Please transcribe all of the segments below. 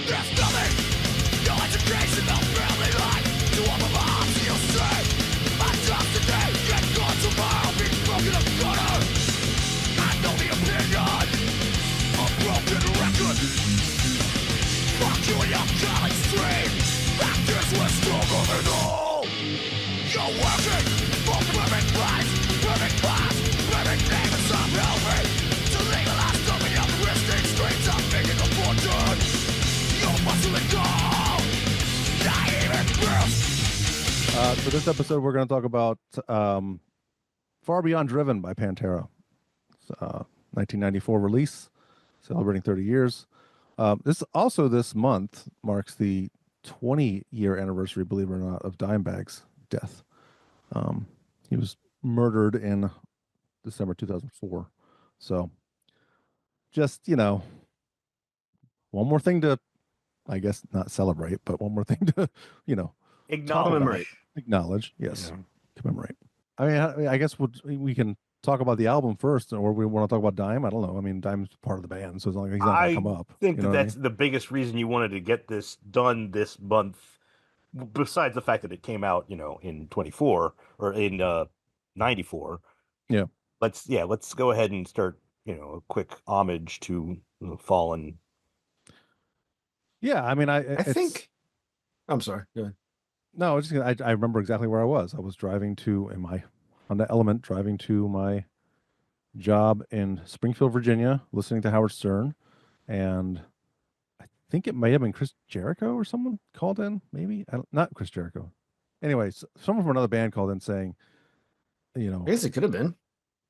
There's nothing, no education, no family life. To all the moms you'll see, my job's today, get gone tomorrow, be broken up gutter. I know the opinion, a broken record. Fuck you and your college dream. Actors were stronger than all. You're working for perfect price, perfect boss, perfect name and some helping to legalize dumping up Christian streets. I'm making a fortune. You're muscling down, not even Bruce. For this episode, we're going to talk about Far Beyond Driven by Pantera. It's, 1994 release, celebrating 30 years. This month marks the 20-year anniversary, believe it or not, of Dimebag's death. He was murdered in December 2004. So, just, one more thing to, I guess, not celebrate, but one more thing to, acknowledge. Yes, yeah. Commemorate. I guess we can talk about the album first, or we want to talk about Dime. I don't know. I mean, Dime's part of the band, so it's not like he's not going to come up. I think that's the biggest reason you wanted to get this done this month, besides the fact that it came out, in 24 or in 94. Yeah. Let's go ahead and start, a quick homage to fallen. Yeah, I mean, I think. I'm sorry. Go ahead. No, I remember exactly where I was. I was driving in my Honda Element, driving to my job in Springfield, Virginia, listening to Howard Stern, and I think it may have been Chris Jericho or someone called in. Maybe not Chris Jericho. Anyways, someone from another band called in saying, I guess it could have been.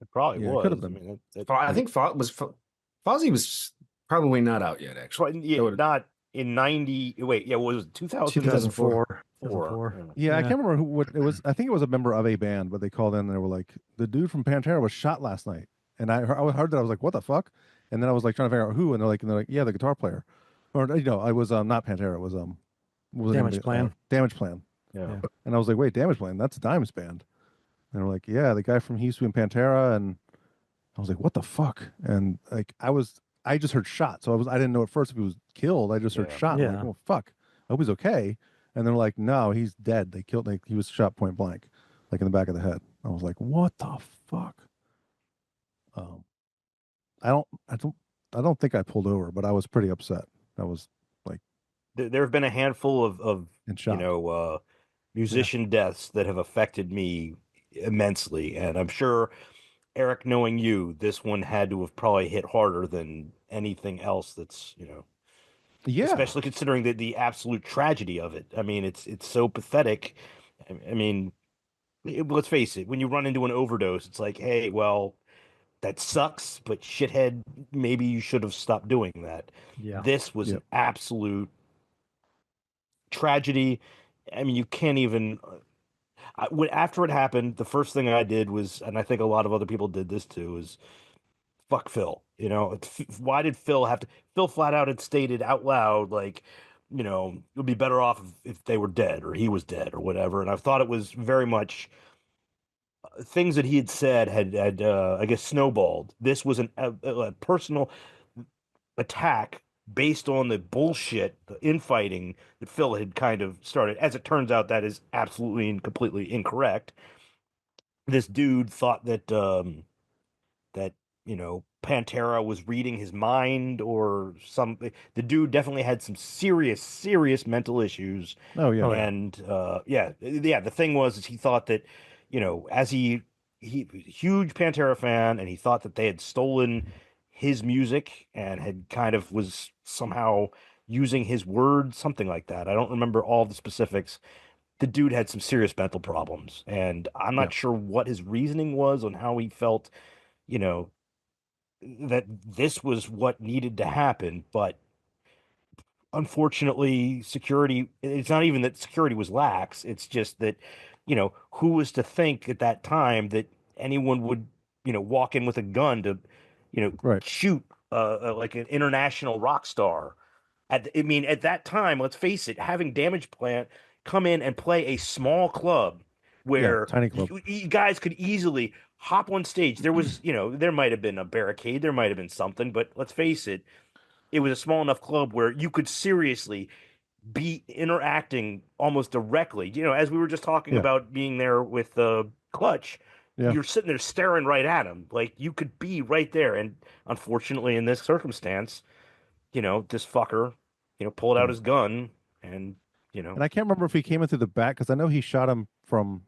It probably was. It could have been. I think Fozzy was probably not out yet. Actually, not in 90. Wait, yeah, was it 2004? 2004. Yeah, I can't remember what it was. I think it was a member of a band, but they called in and they were like, "The dude from Pantera was shot last night." And I heard that. I was like, "What the fuck?" And then I was like trying to figure out who, and they're like, "Yeah, the guitar player." Or I was not Pantera. It was Damage Plan. Damage Plan. Yeah. And I was like, "Wait, Damage Plan? That's Dime's band." And they're like, "Yeah, the guy from he used to be in Pantera." And I was like, "What the fuck?" And like I just heard shot, so I didn't know at first if he was killed. I just heard shot. Yeah. I'm like, "Oh fuck, I hope he's okay." And they're like, "No, he's dead. He was shot point blank, like in the back of the head." I was like, "What the fuck?" I don't think I pulled over, but I was pretty upset. I was like, there have been a handful of musician deaths that have affected me immensely, and I'm sure, Eric, knowing you, this one had to have probably hit harder than anything else that's yeah, especially considering the absolute tragedy of it. I mean, it's so pathetic. I mean, let's face it, when you run into an overdose, it's like, hey, well, that sucks, but shithead, maybe you should have stopped doing that. Yeah. This was an absolute tragedy. I mean, you can't even... after it happened, the first thing I did was, and I think a lot of other people did this too, is fuck Phil. Why did Phil have to... Phil flat out had stated out loud, like, it would be better off if they were dead or he was dead or whatever. And I thought it was very much... things that he had said had I guess, snowballed. This was a personal attack based on the bullshit, the infighting that Phil had kind of started. As it turns out, that is absolutely and completely incorrect. This dude thought that Pantera was reading his mind or something. The dude definitely had some serious mental issues. Oh yeah. And the thing was, is he thought that, as he huge Pantera fan, and he thought that they had stolen his music and had kind of was somehow using his words, something like that. I don't remember all the specifics. The dude had some serious mental problems, and I'm not sure what his reasoning was on how he felt, that this was what needed to happen. But unfortunately, security, it's not even that security was lax. It's just that, who was to think at that time that anyone would, walk in with a gun to, shoot like an international rock star. At that time, let's face it, having Damage Plan come in and play a small club where tiny club. You guys could easily hop on stage. There was, there might have been a barricade, there might have been something, but let's face it, it was a small enough club where you could seriously be interacting almost directly. As we were just talking Yeah. about being there with Clutch, Yeah. you're sitting there staring right at him. Like you could be right there. And unfortunately, in this circumstance, this fucker, pulled out Yeah. his gun and, And I can't remember if he came in through the back because I know he shot him from,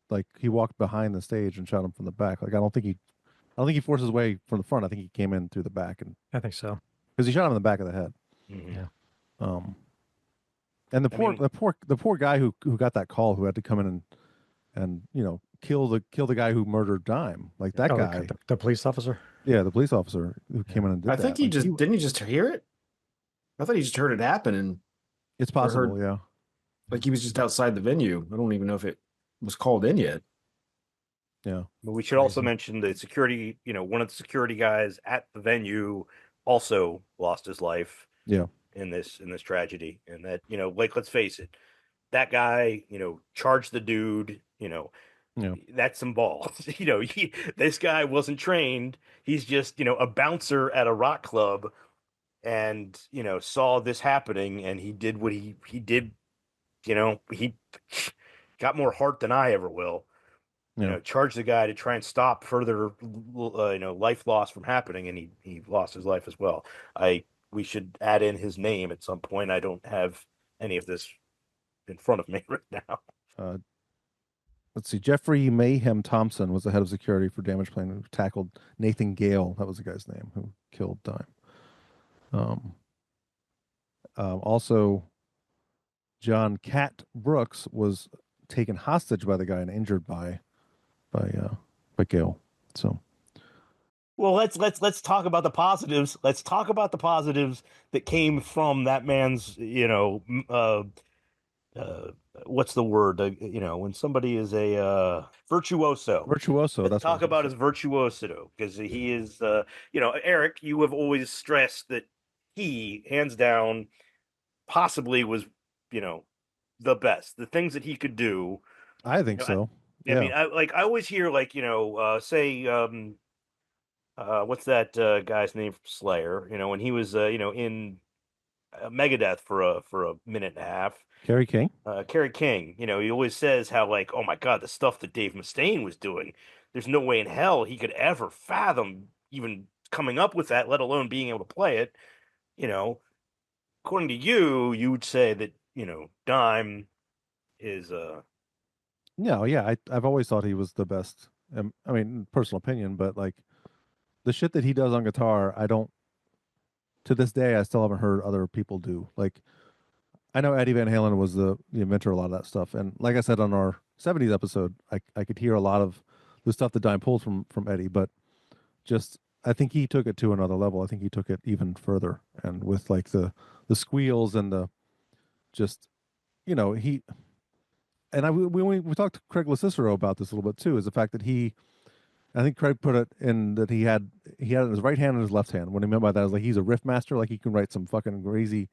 like, he walked behind the stage and shot him from the back. Like, I don't think he forced his way from the front. I think he came in through the back, and I think so. because he shot him in the back of the head. Mhm. Yeah. And I mean- the poor guy who got that call, who had to come in and kill the guy who murdered Dime, like that Oh, guy. the police officer. Yeah, the police officer who came in and did I that. think he Like, just didn't he just hear it? I thought he just heard it happen, and It's possible, yeah. like he was just outside the venue. I don't even know if it was called in yet. Yeah. But we should also mention the security, one of the security guys at the venue also lost his life. Yeah. In this tragedy. And that, like, let's face it, that guy, charged the dude, that's some balls. This guy wasn't trained. He's just, a bouncer at a rock club and, saw this happening and he did what he did, he got more heart than I ever will. Yeah. Charge the guy to try and stop further, life loss from happening, and he lost his life as well. We should add in his name at some point. I don't have any of this in front of me right now. Let's see. Jeffrey Mayhem Thompson was the head of security for Damage Plan, who tackled Nathan Gale. That was the guy's name who killed Dime. Also, John Cat Brooks was taken hostage by the guy and injured by Gale. So, Well, let's talk about the positives. Let's talk about the positives that came from that man's, what's the word? When somebody is a virtuoso. virtuoso. Let's That's talk what about his virtuoso, because he is, Eric, you have always stressed that he, hands down, possibly was, the best. The things that he could do. I think so. I mean, I always hear, like, say, what's that guy's name from Slayer? When he was, in Megadeth for a minute and a half. Kerry King. Kerry King, he always says how, like, oh my God, the stuff that Dave Mustaine was doing, there's no way in hell he could ever fathom even coming up with that, let alone being able to play it. According to you, you would say that, Dime is No, yeah, I've always thought he was the best. I mean, personal opinion, but like the shit that he does on guitar, I don't. To this day, I still haven't heard other people do. Like, I know Eddie Van Halen was the inventor of a lot of that stuff, and like I said on our '70s episode, I could hear a lot of the stuff that Dime pulled from Eddie, but just I think he took it to another level. I think he took it even further, and with like the squeals and the just he. And we talked to Craig LaCicero about this a little bit too, is the fact that I think Craig put it in that he had it in his right hand and his left hand. What he meant by that is like he's a riff master, like he can write some fucking crazy,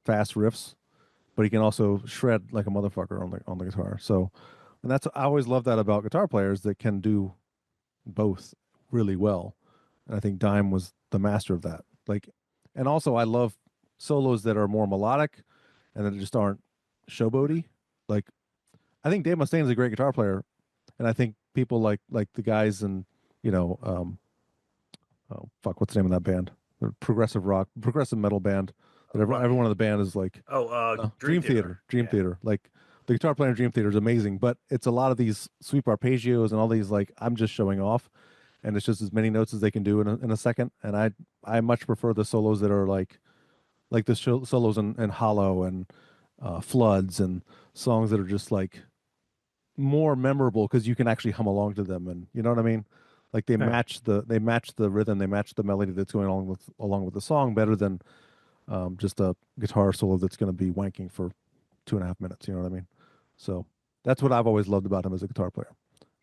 fast riffs, but he can also shred like a motherfucker on the guitar. So, and I always love that about guitar players that can do both really well. And I think Dime was the master of that. Like, and also I love solos that are more melodic and that just aren't showboaty. Like, I think Dave Mustaine is a great guitar player, and I think people like the guys in, oh fuck, what's the name of that band? The progressive metal band. That everyone in the band is like, Dream Theater. Dream Theater. Like the guitar player in Dream Theater is amazing, but it's a lot of these sweep arpeggios and all these like I'm just showing off, and it's just as many notes as they can do in a second. And I much prefer the solos that are like the solos in Hollow and Floods and songs that are just like more memorable because you can actually hum along to them, and you know what I mean. Like they match the rhythm, they match the melody that's going along with the song better than just a guitar solo that's going to be wanking for 2.5 minutes. You know what I mean? So that's what I've always loved about him as a guitar player.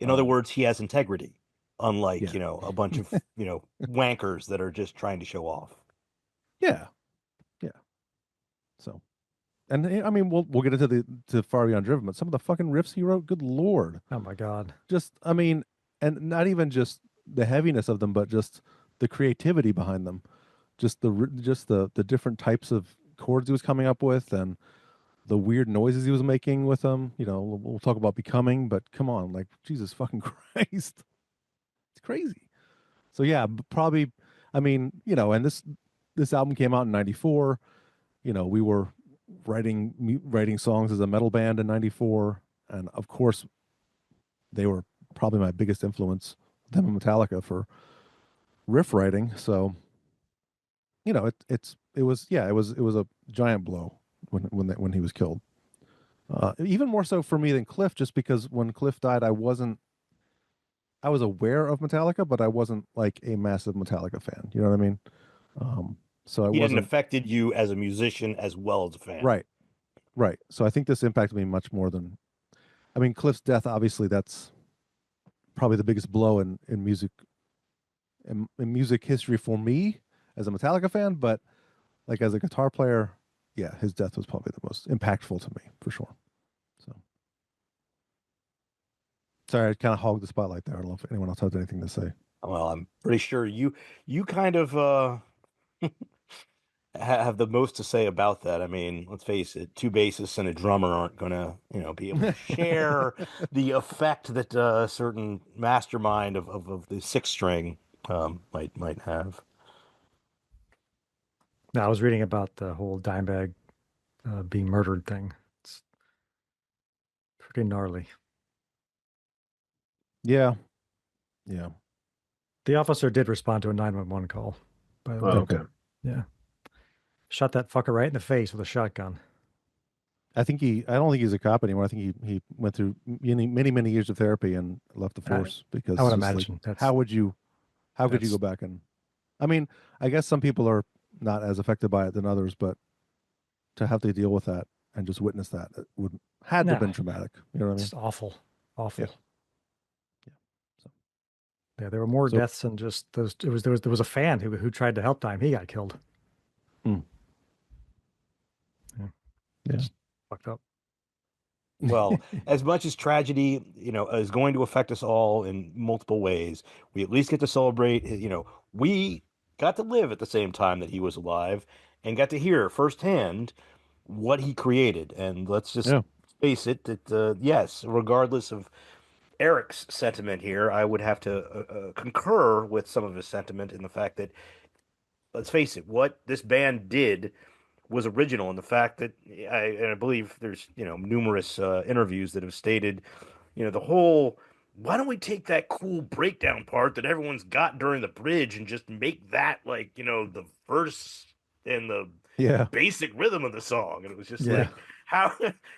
In other words, he has integrity, unlike a bunch of wankers that are just trying to show off. Yeah. So. And I mean, we'll get into to Far Beyond Driven, but some of the fucking riffs he wrote, good lord! Oh my god! Just, I mean, and not even just the heaviness of them, but just the creativity behind them. just the different types of chords he was coming up with, and the weird noises he was making with them. You know, we'll talk about Becoming, but come on, like Jesus fucking Christ, it's crazy. So yeah, probably. I mean, you know, and this album came out in '94. You know, we were writing songs as a metal band in '94, and of course, they were probably my biggest influence, them and Metallica, for riff writing. So, you know, it was a giant blow when he was killed. Even more so for me than Cliff, just because when Cliff died, I was aware of Metallica, but I wasn't like a massive Metallica fan. You know what I mean? So it He hadn't wasn't affected you as a musician as well as a fan. right, right. So I think this impacted me much more than, I mean, Cliff's death. Obviously, that's probably the biggest blow in music in music history for me as a Metallica fan. But like as a guitar player, yeah, his death was probably the most impactful to me for sure. So sorry, I kind of hogged the spotlight there. I don't know if anyone else has anything to say. Well, I'm pretty sure you kind of have the most to say about that. I mean, let's face it, two bassists and a drummer aren't gonna, be able to share the effect that a certain mastermind of the six string might have. Now, I was reading about the whole Dimebag being murdered thing. It's pretty gnarly. Yeah, yeah. The officer did respond to a 911 call, by the way. Okay. Yeah. Shot that fucker right in the face with a shotgun. I don't think he's a cop anymore. I think he went through many years of therapy and left the force because I would it's just imagine like, that's how could you that's- go back and, I mean, I guess some people are not as affected by it than others, but to have to deal with that and just witness that, it had to have been traumatic. You know what I mean? It's awful. Awful. Yeah. So. Yeah, there were more deaths than just those. There was a fan who tried to help Dime. He got killed. Hmm. Yeah. Just fucked up. Well, as much as tragedy, is going to affect us all in multiple ways, we at least get to celebrate, we got to live at the same time that he was alive and got to hear firsthand what he created. And let's just face it, that yes, regardless of Eric's sentiment here, I would have to concur with some of his sentiment in the fact that, let's face it, what this band did was original in the fact that I believe there's numerous interviews that have stated the whole, why don't we take that cool breakdown part that everyone's got during the bridge and just make that like the verse and the basic rhythm of the song. And it was just like, how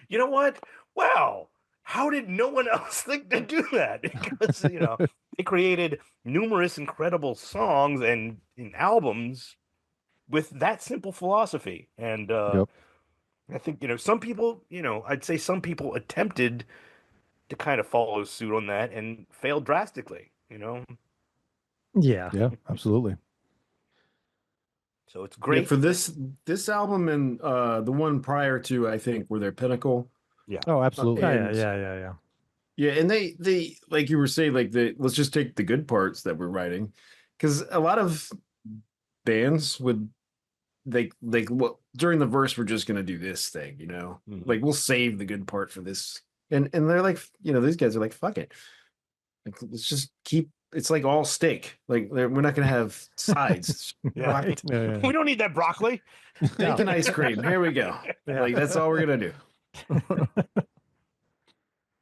you know what, wow, how did no one else think to do that? Because they created numerous incredible songs and albums with that simple philosophy. And I think, some people, I'd say some people attempted to kind of follow suit on that and failed drastically, Yeah. Yeah, absolutely. So it's great. Yeah, for this album and the one prior to, I think, were their pinnacle. Yeah. Oh, absolutely. Yeah. Yeah, and they like you were saying, like let's just take the good parts that we're writing, because a lot of bands would well, during the verse we're just gonna do this thing, like we'll save the good part for this, and they're like, these guys are like, fuck it, like let's just keep. It's like all steak. Like we're not gonna have sides. Right. We don't need that broccoli. Steak and ice cream. Here we go. Like that's all we're gonna do.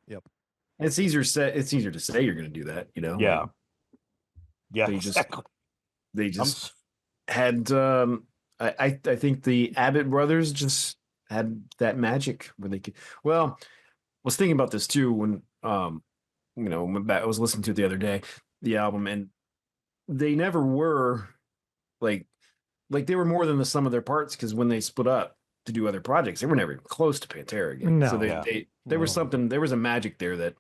Yep. It's easier to say you're gonna do that, Yeah. Like, Yeah. They just had. I think the Abbott brothers just had that magic where they could. Well, I was thinking about this too when I was listening to it the other day, the album, and they never were like they were more than the sum of their parts, because when they split up to do other projects, they were never even close to Pantera again. No. So there was something, there was a magic there that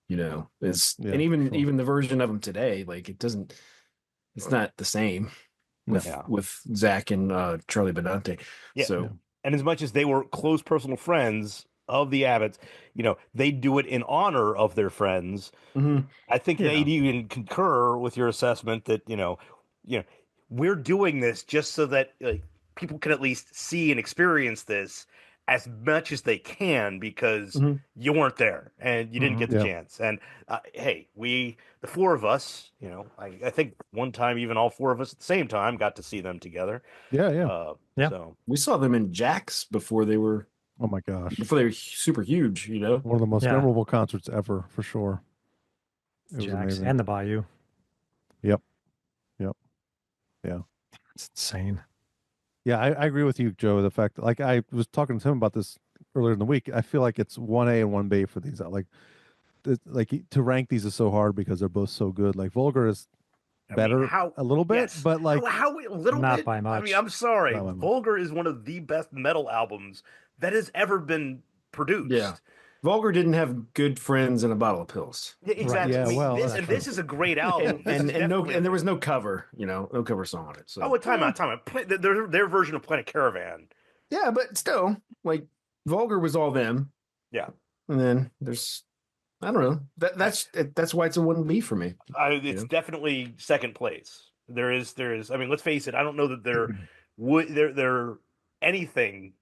is, and even the version of them today, like it's not the same with Zach and Charlie Benante. Yeah. So and as much as they were close personal friends of the Abbotts, they do it in honor of their friends. I think they'd even concur with your assessment that, we're doing this just so that people can at least see and experience this as much as they can because Mhm. you weren't there and you didn't get the Yeah. chance. And hey, the four of us, I think one time even all four of us at the same time got to see them together. Yeah, yeah. Yeah. So We saw them in Jack's before they were Oh my gosh. super huge. You know, One of the most Yeah. memorable concerts ever, for sure. It was Jack's amazing. and the Bayou. Yep. Yep. Yeah. It's insane. Yeah, I agree with you, Joe. The fact, like, I was talking to him about this earlier in the week. I feel like it's 1A and 1B for these. Like to rank these is so hard because they're both so good. Like Vulgar is better a little bit, yes, but like how a little Not bit. by I much. mean, I'm sorry, Not by much. Vulgar is one of the best metal albums that has ever been produced. Yeah. Vulgar didn't have good friends and a bottle of pills. Yeah, exactly. Yeah, I mean, well, this that's this is a great album. This is definitely And there was no cover, no cover song on it. So time out. Their version of Planet Caravan. yeah, but still, like Vulgar was all them. Yeah. And then there's I don't know. That's why it's a 1B for me. It's definitely second place. There is. I mean, let's face it. I don't know that there anything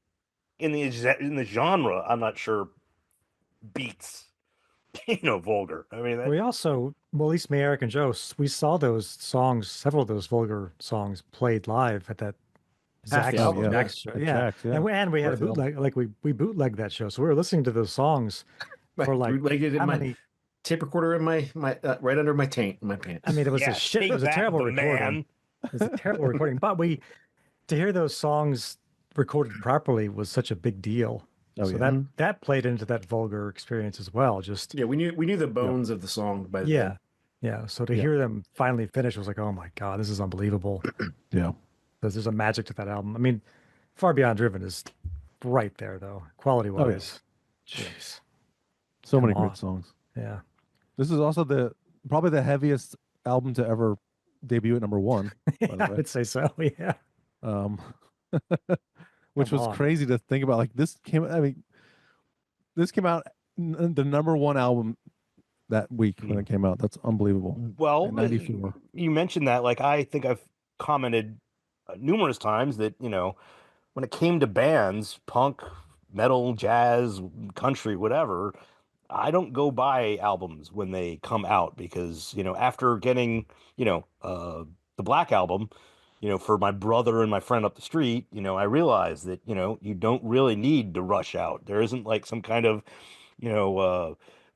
in the genre. I'm not sure beats Vulgar. I mean, We also, well, at least me, Eric, and Joe, we saw those songs, several of those Vulgar songs played live at that Half the Zax, album, yeah. Zax show. At Yeah. Jack's, yeah. And we had a First album. bootleg, like we bootlegged that show. So we were listening to those songs for like, Bootlegged it in how my many? tape recorder in my right under my taint in my pants. I mean, it was yeah, a shit. It take was a that, terrible the recording. man. It was a terrible recording. But to hear those songs recorded properly was such a big deal. Oh, So yeah. that played into that Vulgar experience as well. Just Yeah, we knew the bones of the song by yeah, then. yeah. So to Yeah. hear them finally finish was like, oh my god, this is unbelievable. Yeah. There's a magic to that album. I mean, Far Beyond Driven is right there though, quality wise. Jeez, So Come many on. great songs. yeah. This is also probably the heaviest album to ever debut at number one, by the I way. would say so. Yeah. Um, which Come was on. crazy to think about. Like this came out the number one album that week when it came out. That's unbelievable. Well, In 94. you mentioned that. Like, I think I've commented numerous times that when it came to bands, punk, metal, jazz, country, whatever, I don't go buy albums when they come out because, after getting, the Black Album, for my brother and my friend up the street, I realized that, you don't really need to rush out. There isn't like some kind of,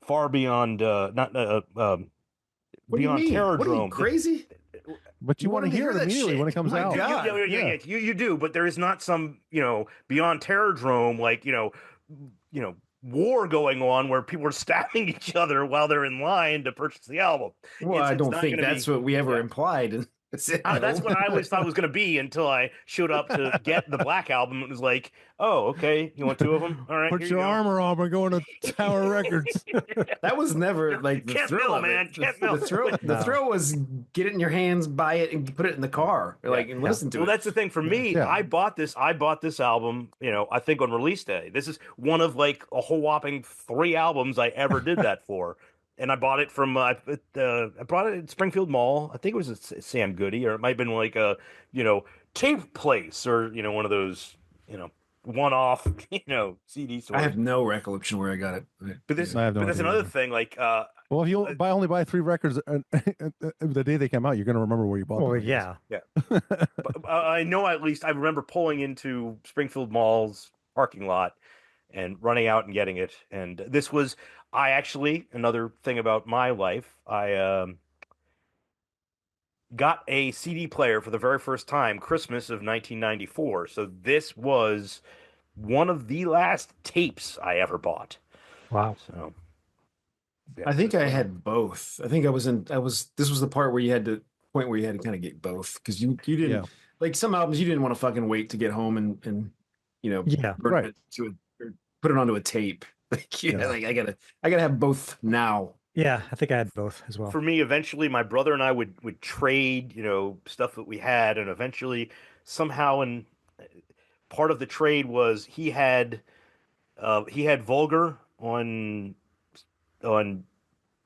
far beyond, not, What do you beyond mean? Terror What are you Drome. crazy? But you want to wanted to hear hear it that immediately when it shit. comes My out. God. You do, but there is not some, beyond Terror Drome, like, war going on where people are stabbing each other while they're in line to purchase the album. Well, I It's don't not think gonna that's be- what we ever yeah. implied. That's what I always thought it was going to be until I showed up to get the Black Album. It was like, oh, okay, you want two of them? All right, Put here your you go. armor on. We're going to Tower Records. That was never like the Can't thrill mill, of man. it. Can't The mill. thrill, the No. thrill was get it in your hands, buy it, and put it in the car, and listen to Well, it. that's the thing for me. Yeah. I bought this album, I think on release day. This is one of like a whole whopping 3 albums I ever did that for. And I bought it from I bought it at Springfield Mall. I think it was at Sam Goody, or it might have been like a, tape place, or one of those, one-off, CD stores. I have no recollection where I got it. But this, I have no but that's idea another either. thing. Like, Well, if you only buy 3 records the day they come out, you're going to remember where you bought Well, them. I guess. yeah. but I know at least I remember pulling into Springfield Mall's parking lot and running out and getting it. And this was, another thing about my life, I got a CD player for the very first time, Christmas of 1994. So this was one of the last tapes I ever bought. Wow. So I think I had both. I think this was the part where you had to kind of get both because you didn't Yeah. like some albums you didn't want to fucking wait to get home and Yeah. burn Right. it or put it onto a tape. Like, Yeah. like I gotta have both now. Yeah. I think I had both as well. for me, eventually my brother and I would trade, stuff that we had, and eventually somehow, and part of the trade was he had Vulgar on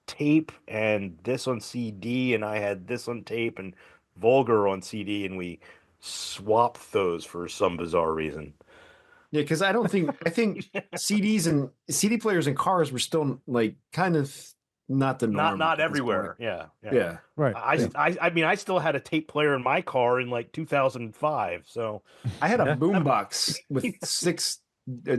tape and this on CD, and I had this on tape and Vulgar on CD, and we swapped those for some bizarre reason. Yeah, because I think CDs and CD players in cars were still like kind of not the norm. Not at this everywhere. point. Yeah. Yeah. Right. yeah. I mean, I still had a tape player in my car in like 2005. So I had a Yeah. boombox with 6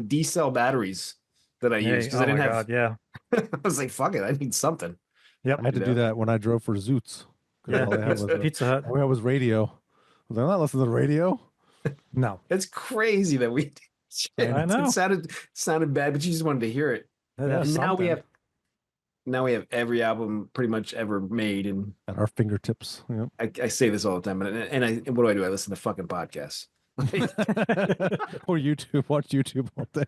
D-cell batteries that I used because I didn't have. Yeah. I was like, "Fuck it, I need something." Yep. I had to do that when I drove for Zoots. 'Cause Yeah. all I had was Pizza Hut. all I had was radio. Was I not listening to the radio? No. It's crazy that we. I know. It sounded bad, but you just wanted to hear it. That's And something. now we have every album pretty much ever made, and At our fingertips. Yep. I say this all the time, and what do? I listen to fucking podcasts. Or YouTube. Watch YouTube all day.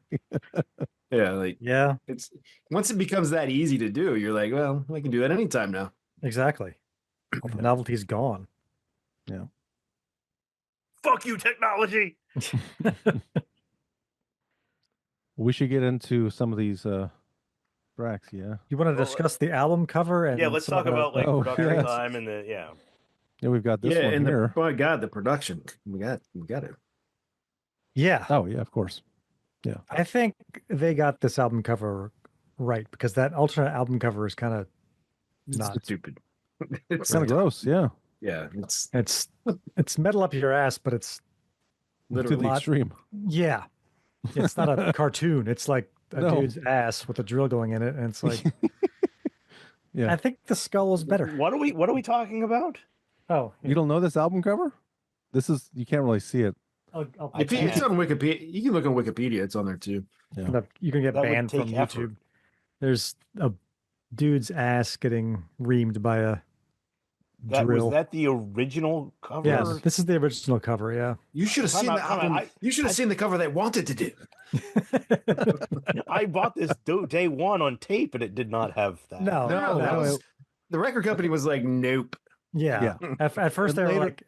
Yeah, like Yeah, it's once it becomes that easy to do, you're like, well, I can do that anytime now. exactly. All the novelty's gone. fuck you, technology. We should get into some of these tracks, yeah. You want to Well, discuss the album cover? And Yeah, let's some talk of the- about like Oh, production yes. time and the Yeah, we've got this yeah, one and here. my God, the production. We got it. Yeah, Oh, yeah, of course. I think they got this album cover right because that alternate album cover is kind of It's not. stupid. It's It's kind of gross, yeah. Yeah, It's metal up your ass, but it's To literally the extreme. yeah. It's not a cartoon. It's like a No. dude's ass with a drill going in it, and it's like Yeah. I think the skull is better. What are we talking about? Oh, You don't know this album cover? This is, you can't really see it. I'll I If you- can't. it's on Wikipedia. You can look on Wikipedia. It's on there too. Yeah. You can get That would banned from take effort. YouTube. There's a dude's ass getting reamed by a drill. Was that the original cover? Yeah, this is the original cover. Yeah. You should have Time seen out, the time out. album. You should have seen the cover they wanted to do. I bought this day one on tape, and it did not have that. No, No, that no, was the record company was like, nope. Yeah. Yeah. At first they And were later- like,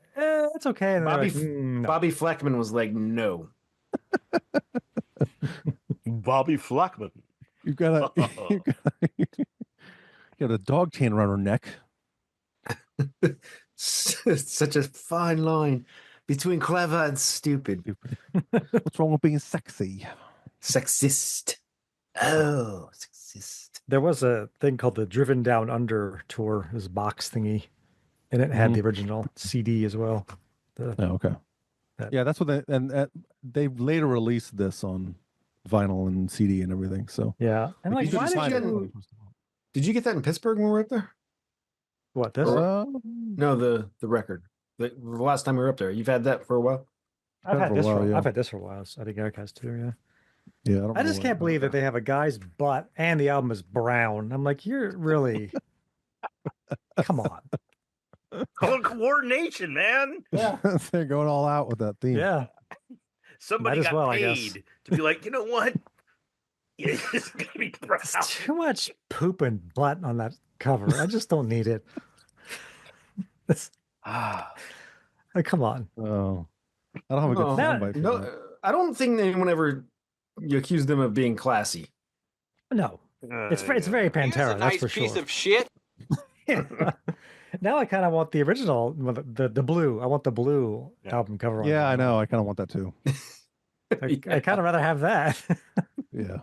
it's okay. And Bobby Bobby, no. Bobby Fleckman was like, no. Bobby Flackman. You've got a, you got a dog chain around her neck. Such a fine line between clever and stupid. What's wrong with being sexy? Sexist. Oh, sexist. There was a thing called the Driven Down Under tour, this box thingy, and it had the original CD as well. Oh, okay. That- Yeah, that's what they, and they later released this on vinyl and CD and everything. So Yeah. And like, you why couldn't did find it. you Did you get that in Pittsburgh when we were up there? what this? No, the record. The last time we were up there. You've had that for a while? I've for had a this while, for yeah. I've had this for a while. So I think Eric has too. Yeah. yeah, don't I know just what- can't believe that they have a guy's butt and the album is brown. I'm like, you're really come on. Coordination, man. They're going all out with that theme. Yeah. Somebody Might as got well, I guess. paid to be like, you know what? Yeah, it's gonna be brown. It's too much poop and butt on that cover. I just don't need it. Ah, Come on. Oh, I don't have a good No, soundbite for no, that. I don't think anyone ever accused them of being classy. No. It's very Pantera, that's for sure. shit. Now I kind of want the original, the blue. I want the blue Yeah. album cover. On Yeah, I vinyl. know. I kind of want that too. I kind of rather have that. Yeah.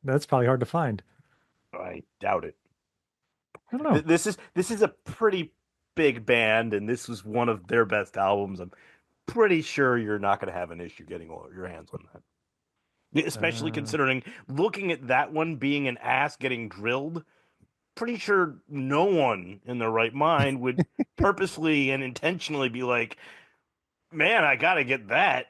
That's probably hard to find. I doubt it. I don't know. This is a pretty big band, and this was one of their best albums. I'm pretty sure you're not going to have an issue getting your hands on that. Especially considering looking at that one being an ass getting drilled. Pretty sure no one in their right mind would purposely and intentionally be like, "Man, I got to get that.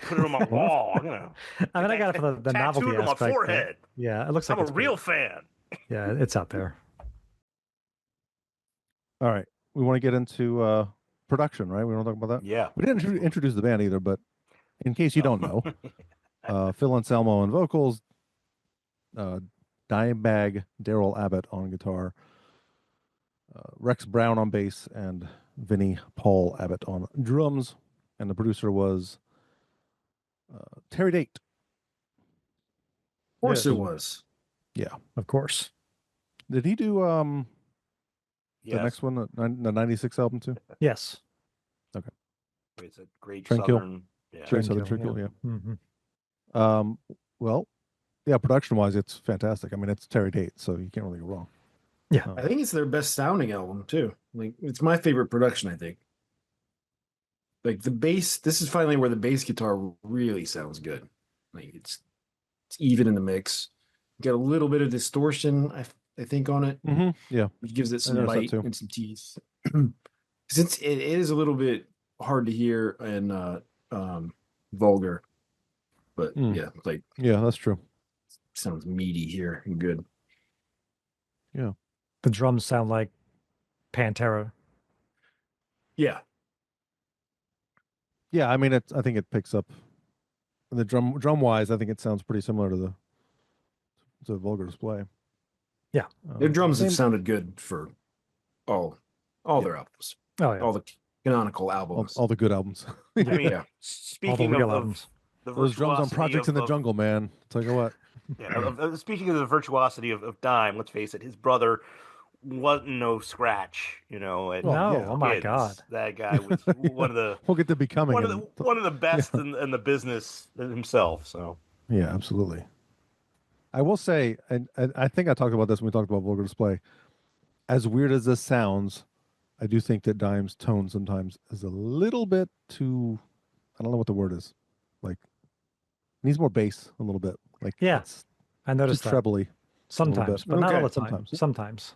Put it on my wall. I'm gonna I mean, I got it for the novelty tattooed on my aspect. but forehead. Yeah, it looks like I'm a it's pretty- real fan." Yeah, it's out there. All right. We want to get into production, right? We want to talk about that. Yeah. We didn't introduce the band either, but in case you don't know, Phil Anselmo on vocals, Dimebag, Darrell Abbott on guitar, Rex Brown on bass, and Vinnie Paul Abbott on drums. And the producer was Terry Date. Of course Yeah. it was. Of course. Did he do The next one, the 96 album too? Yes. It's a great Tranquil. southern. Yeah. Great Southern Tranquil, yeah. Mm-hmm. Well, yeah, production-wise, it's fantastic. I mean, it's Terry Date, so you can't really go wrong. Yeah. I think it's their best sounding album too. Like it's my favorite production, I think. Like the bass, this is finally where the bass guitar really sounds good. Like it's even in the mix. You got a little bit of distortion, I think, on it, Mm-hmm. Yeah. which gives it I some noticed that bite too. and some teeth. Since it is a little bit hard to hear and vulgar, but yeah, like Yeah, that's true. sounds meaty here and good. Yeah. The drums sound like Pantera. Yeah, Yeah, I mean, I think it picks up the drum-wise. I think it sounds pretty similar to the Vulgar Display. Yeah. their drums have same- sounded good for all their albums, Oh yeah. all the canonical all, albums. all the good albums. I mean, Yeah. speaking real of albums. the Those drums on virtuosity Projects in the of- Jungle, man. Tell you what. Yeah, speaking of the virtuosity of Dime, let's face it, his brother wasn't no scratch. No, yeah. oh my Kids. God. That guy was one of the We'll get to becoming one of the best in the business himself. So Yeah, absolutely. I will say, and I think I talked about this when we talked about Vulgar Display. As weird as this sounds, I do think that Dime's tone sometimes is a little bit too, I don't know what the word is, like needs more bass a little bit. Like Yeah, it's I too noticed that. trebly. Sometimes, bit. but not all Okay. the time. Sometimes. Sometimes.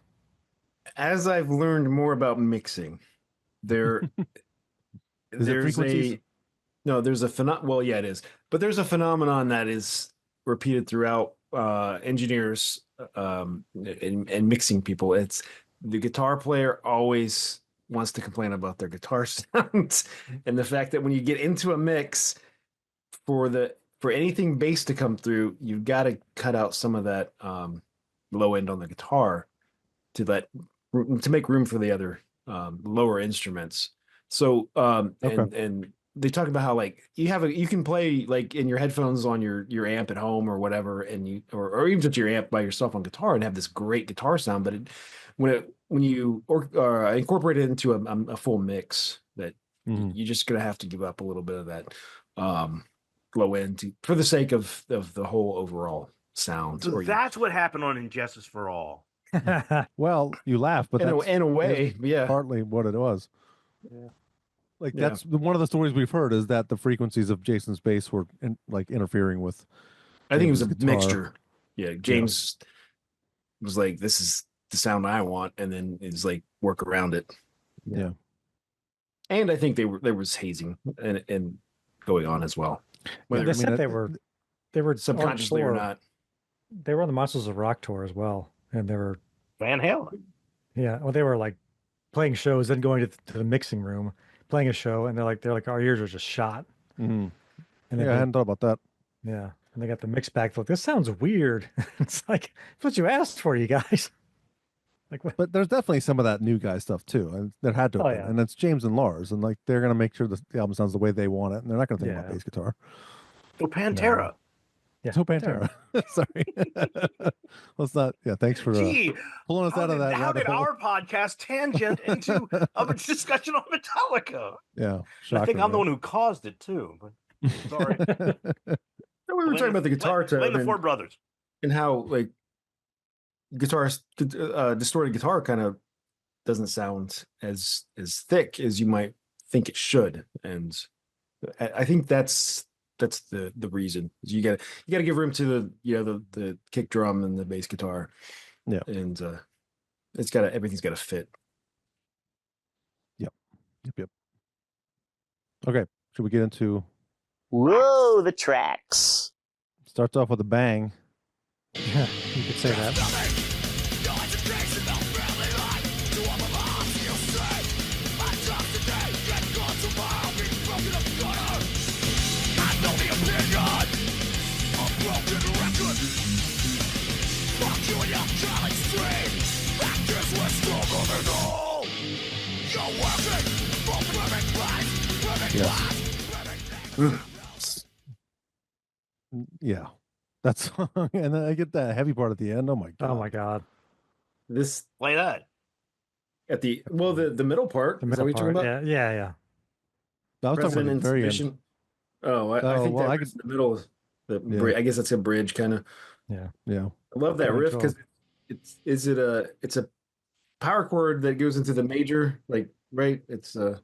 As I've learned more about mixing, there Is it there's frequencies? there's a well, yeah, it is, but there's a phenomenon that is repeated throughout engineers and mixing people. It's the guitar player always wants to complain about their guitar sounds and the fact that when you get into a mix for anything bass to come through, you've got to cut out some of that low end on the guitar to make room for the other lower instruments. So and they talk about how like you can play like in your headphones on your amp at home or whatever, and you or even just your amp by yourself on guitar and have this great guitar sound, but when you incorporate it into a full mix, that you're just gonna have to give up a little bit of that low end for the sake of the whole overall sound. So that's what happened on Injustice for All. Well, you laugh, but that's in a way, yeah. partly what it was. Yeah. Like Yeah. that's one of the stories we've heard is that the frequencies of Jason's bass were interfering with. I think it was a James's guitar. mixture. Yeah, James was like, "This is the sound I want," and then it's like work around it. Yeah. And I think there was hazing and going on as well, whether They said they were subconsciously or on tour. not. They were on the Monsters of Rock tour as well, and they were Van Halen. they were like playing shows, then going to the mixing room, playing a show, and they're like our ears are just shot. Mhm. And Yeah, I hadn't thought about that. yeah, and they got the mix back. Like, this sounds weird. It's like, it's what you asked for, you guys. Like, what? But there's definitely some of that new guy stuff too, and there had to have Oh, been. yeah. And it's James and Lars, and like they're gonna make sure the album sounds the way they want it, and they're not gonna think about Yeah. bass guitar. So Pantera. Yeah, So Pantera. Sorry. Let's not. Yeah, thanks for Gee, pulling us out of that. how rabbit did hole. our podcast tangent into a discussion on Metallica? Yeah, I think I'm the right? one who caused it too. But sorry. We were talking about the guitar blame the tone Four Brothers. and how like distorted guitar kind of doesn't sound as thick as you might think it should, and I think that's the reason. You got to give room to the kick drum and the bass guitar. Yeah. And everything's got to fit. Yep. Okay, should we get into? Whoa, the tracks. Starts off with a bang. Yeah, you could say that. Yeah, that song, and then I get that heavy part at the end. Oh my god! Oh my God. This Play that. At the middle part. The Is that middle what you're part. talking about? Yeah. I was talking President about the very end. insufficient. Oh, I Oh, think well, that I was could. the middle. Yeah. I guess that's a bridge kind of. Yeah. Yeah. I love that Going riff 12. because it's a power chord that goes into the major, like right. It's I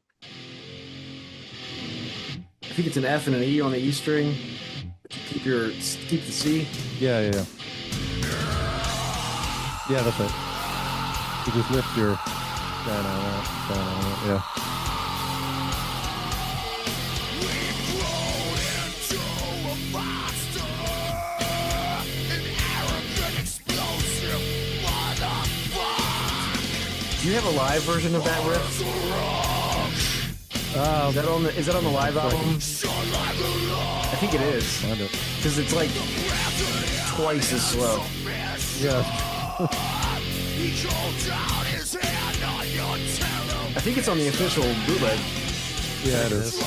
think it's an F and an E on the E string. Keep the C. Yeah. Yeah, that's right. You just lift your down on that, yeah. Do you have a live version of that riff? Is that on the live album? I think it is. Find it. Because it's like twice as slow. Yeah. I think it's on the official bootleg. Yeah, it is.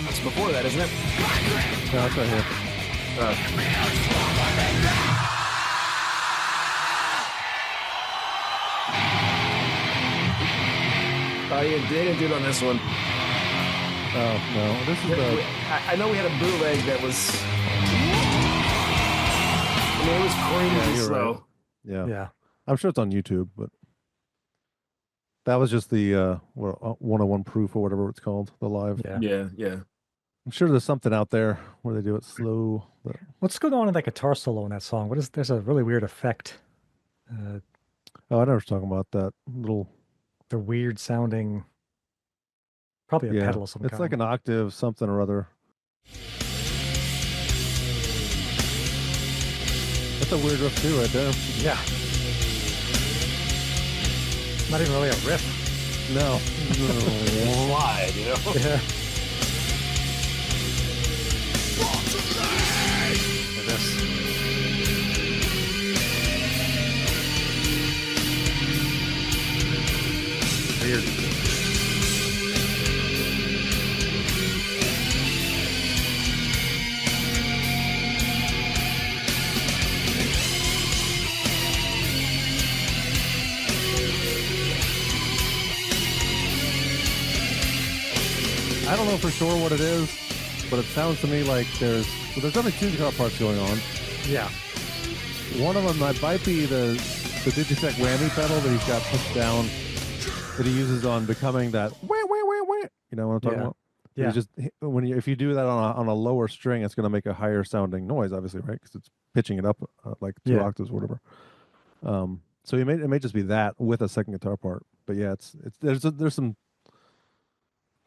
It's before that, isn't it? No, it's right here. Oh, yeah, they didn't do it on this one. Oh, no. This is the... I know we had a bootleg that was. I mean, it was crazy you're slow. right. Yeah. Yeah. I'm sure it's on YouTube, but that was just the 101 proof or whatever it's called, the live. Yeah. Yeah. I'm sure there's something out there where they do it slow. But... What's going on in that guitar solo in that song? There's a really weird effect. Oh, I never was talking about that little. The weird sounding, probably a Yeah, pedal of some it's kind. like an octave something or other. That's a weird riff too, right there. Yeah. It's not even really a riff. No. Slide, you know? Yeah. Weird. I don't know for sure what it is, but it sounds to me like there's only two guitar parts going on. Yeah. One of them might be the Digitech whammy pedal that he's got pushed down that he uses on Becoming, that wah, wah, wah, wah. You know what I'm talking about? Yeah. If you do that on a lower string, it's going to make a higher sounding noise, obviously, right? Because it's pitching it up like two octaves or whatever. So it may just be that with a second guitar part. But yeah, there's some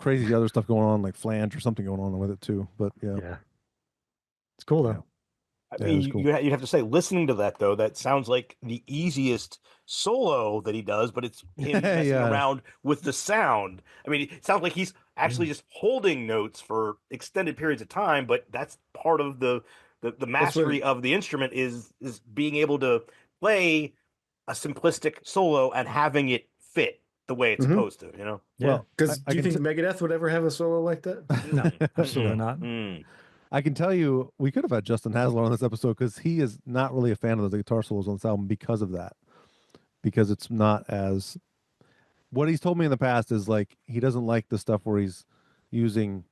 crazy other stuff going on, like flange or something going on with it too. But yeah. It's cool though. I mean, cool. You'd have to say, listening to that though, that sounds like the easiest solo that he does, but it's him messing around with the sound. I mean, it sounds like he's actually just holding notes for extended periods of time, but that's part of the mastery of the instrument is being able to play a simplistic solo and having it fit the way it's supposed to, you know? Yeah. Well, because do you think Megadeth would ever have a solo like that? No, absolutely not. I can tell you, we could have had Justin Hasler on this episode because he is not really a fan of the guitar solos on this album because of that. Because it's not as... What he's told me in the past is like he doesn't like the stuff where he's using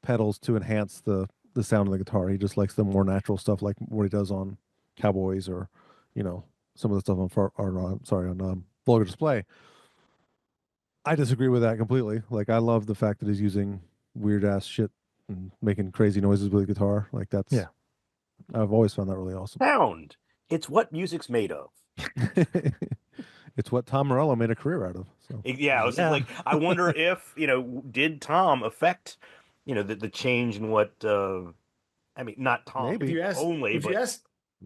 pedals to enhance the sound of the guitar. He just likes the more natural stuff, like what he does on Cowboys or, you know, some of the stuff on Vulgar Display. I disagree with that completely. Like, I love the fact that he's using weird ass shit and making crazy noises with the guitar. Like, that's... Yeah. I've always found that really awesome. Sound. It's what music's made of. It's what Tom Morello made a career out of. So. Yeah, I was like, I wonder if, did Tom affect, the change in what, I mean, not Tom. Maybe. If